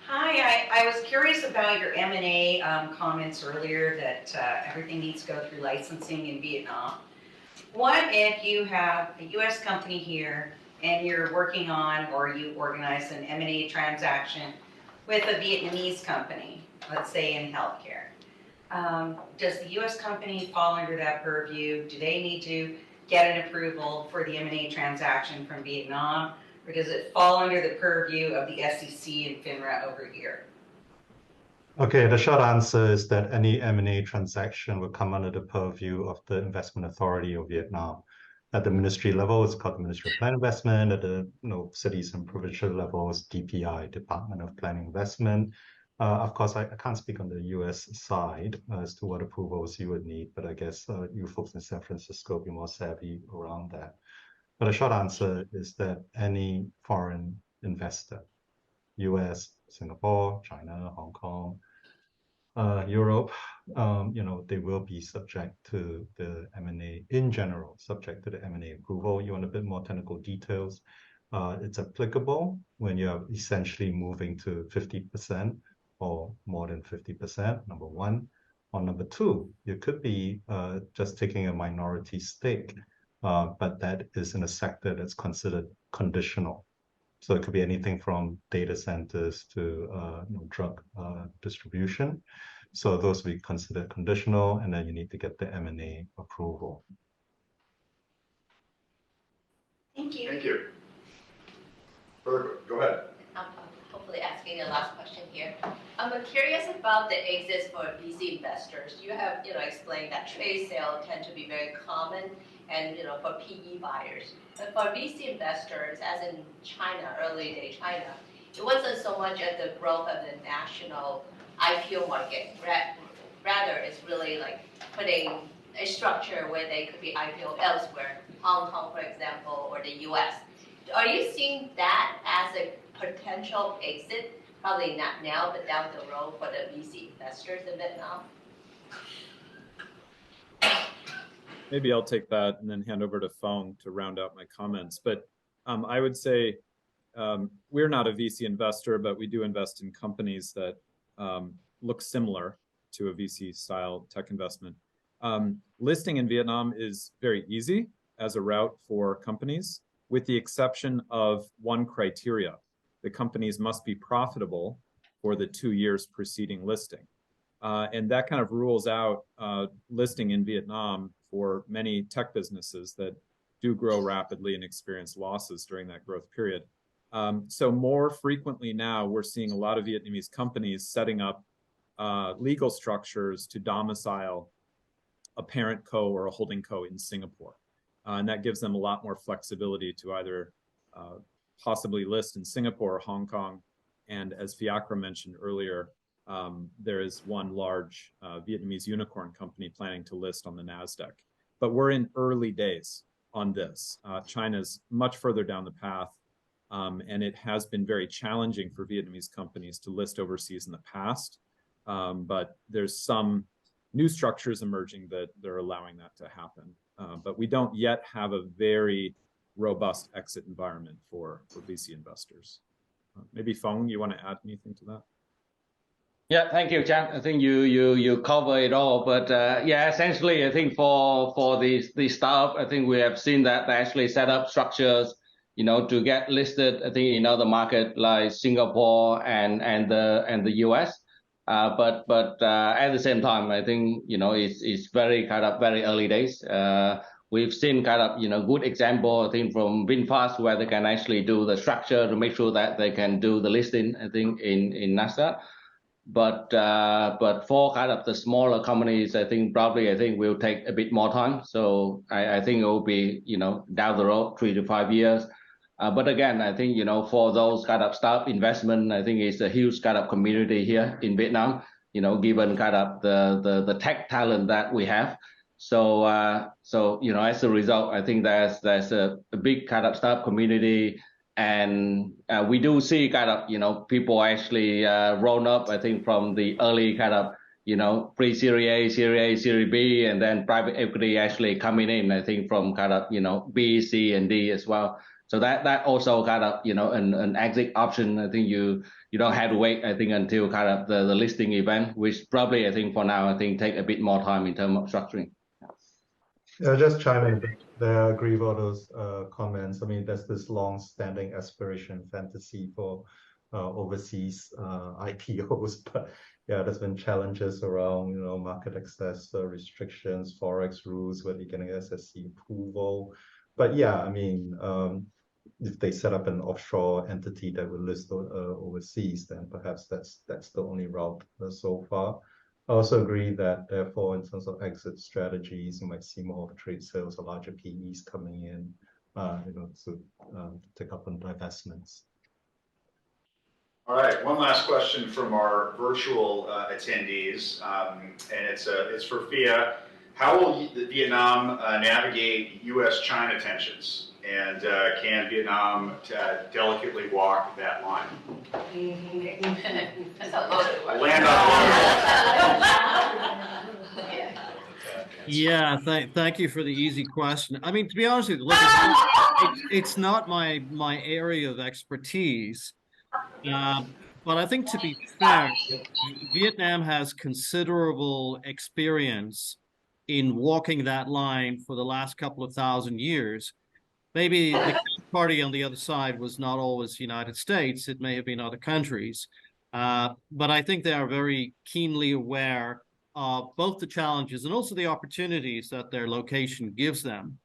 Speaker 13: Hi, I was curious about your M&A comments earlier that everything needs to go through licensing in Vietnam. What if you have a U.S. company here and you're working on, or you organize an M&A transaction with a Vietnamese company, let's say in healthcare? Does the U.S. company fall under that purview? Do they need to get an approval for the M&A transaction from Vietnam? Or does it fall under the purview of the SEC and FINRA over here?
Speaker 9: Okay, the short answer is that any M&A transaction will come under the purview of the Investment Authority of Vietnam. At the ministry level, it's called the Ministry of Plan Investment. At the cities and provincial levels, DPI, Department of Planning Investment. Of course, I can't speak on the US side as to what approvals you would need, but I guess you folks in San Francisco will be more savvy around that. But the short answer is that any foreign investor, US, Singapore, China, Hong Kong, Europe, they will be subject to the M&A in general, subject to the M&A approval. You want a bit more technical details. It's applicable when you're essentially moving to 50% or more than 50%, number one. Or number two, you could be just taking a minority stake, but that is in a sector that's considered conditional. So it could be anything from data centers to drug distribution. So those will be considered conditional, and then you need to get the M&A approval.
Speaker 13: Thank you.
Speaker 3: Thank you. Go ahead.
Speaker 14: I'm hopefully asking the last question here. I'm curious about the exits for VC investors. You have explained that trade sales tend to be very common, and for PE buyers. But for VC investors, as in China, early day China, it wasn't so much at the growth of the national IPO market. Rather, it's really like putting a structure where they could be IPO elsewhere, Hong Kong, for example, or the US. Are you seeing that as a potential exit? Probably not now, but down the road for the VC investors in Vietnam?
Speaker 6: Maybe I'll take that and then hand over to Phong to round out my comments. But I would say we're not a VC investor, but we do invest in companies that look similar to a VC style tech investment. Listing in Vietnam is very easy as a route for companies, with the exception of one criteria. The companies must be profitable for the 2 years preceding listing. And that kind of rules out listing in Vietnam for many tech businesses that do grow rapidly and experience losses during that growth period. So more frequently now, we're seeing a lot of Vietnamese companies setting up legal structures to domicile a parent co or a holding co in Singapore. And that gives them a lot more flexibility to either possibly list in Singapore or Hong Kong. And as Fiacre mentioned earlier, there is one large Vietnamese unicorn company planning to list on the NASDAQ. But we're in early days on this. China's much further down the path. And it has been very challenging for Vietnamese companies to list overseas in the past. But there's some new structures emerging that they're allowing that to happen. But we don't yet have a very robust exit environment for VC investors. Maybe Phong, you want to add anything to that?
Speaker 7: Yeah, thank you, Chan. I think you cover it all, but yeah, essentially, I think for the startup, I think we have seen that they actually set up structures, to get listed. I think in other market like Singapore and the US. But at the same time, I think it's very very early days. We've seen good example, I think, from VinFast, where they can actually do the structure to make sure that they can do the listing, I think, in NASDAQ. But for the smaller companies, I think will take a bit more time. So I think it will be down the road 3 to 5 years. But again, I think for those startup investment, I think it's a huge community here in Vietnam. Given the tech talent that we have. So as a result, I think there's a big startup community. And we do see people actually roll up, I think, from the early pre-Series A, Series B, and then private equity actually coming in, I think, from B, C, and D as well. So that also an exit option. I think you don't have to wait, I think, until the listing event, which probably, I think, for now, I think take a bit more time in terms of structuring.
Speaker 9: Yeah, just chime in. I agree with all those comments. I mean, there's this long-standing aspiration fantasy for overseas IPOs, but yeah, there's been challenges around market access restrictions, forex rules, whether you're getting SSC approval. But yeah, I mean, if they set up an offshore entity that will list overseas, then perhaps that's the only route so far. I also agree that, therefore, in terms of exit strategies, you might see more of trade sales or larger PEs coming in, to take up on divestments.
Speaker 3: All right, one last question from our virtual attendees, and it's for Phia. How will Vietnam navigate U.S.-China tensions? And can Vietnam delicately walk that line?
Speaker 14: That's a loaded question.
Speaker 3: Land on
Speaker 5: Yeah, thank you for the easy question. I mean, to be honest with you, look, it's not my area of expertise. But I think, to be fair, Vietnam has considerable experience in walking that line for the last couple of 1,000 years. Maybe the party on the other side was not always the United States. It may have been other countries. But I think they are very keenly aware of both the challenges and also the opportunities that their location gives them.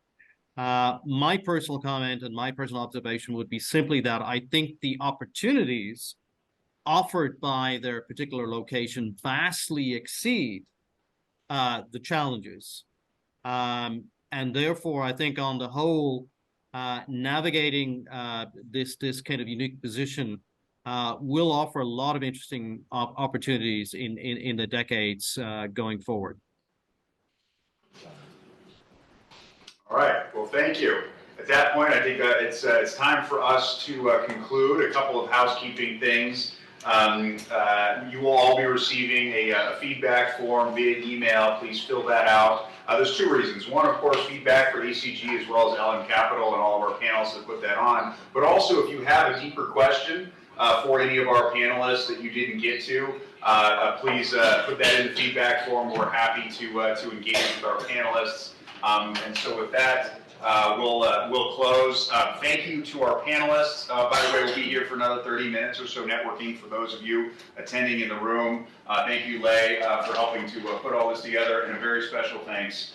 Speaker 5: My personal comment and my personal observation would be simply that I think the opportunities offered by their particular location vastly exceed the challenges. And therefore, I think on the whole, navigating this kind of unique position will offer a lot of interesting opportunities in the decades going forward.
Speaker 3: All right, well, thank you. At that point, I think it's time for us to conclude. A couple of housekeeping things. You will all be receiving a feedback form via email. Please fill that out. There's two reasons. One, of course, feedback for ACG as well as LM Capital and all of our panelists that put that on. But also, if you have a deeper question for any of our panelists that you didn't get to, please put that in the feedback form. We're happy to engage with our panelists. And so with that, we'll close. Thank you to our panelists. By the way, we'll be here for another 30 minutes or so networking for those of you attending in the room. Thank you, Lei, for helping to put all this together, and a very special thanks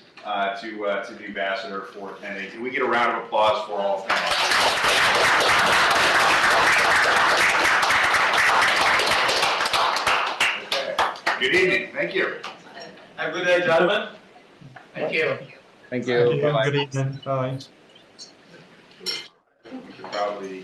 Speaker 3: to the ambassador for attending. Can we get a round of applause for all panelists? Okay. Good evening. Thank you.
Speaker 4: Have a good day, gentlemen.
Speaker 2: Thank you.
Speaker 7: Thank you.
Speaker 9: Good evening. Bye.
Speaker 3: Probably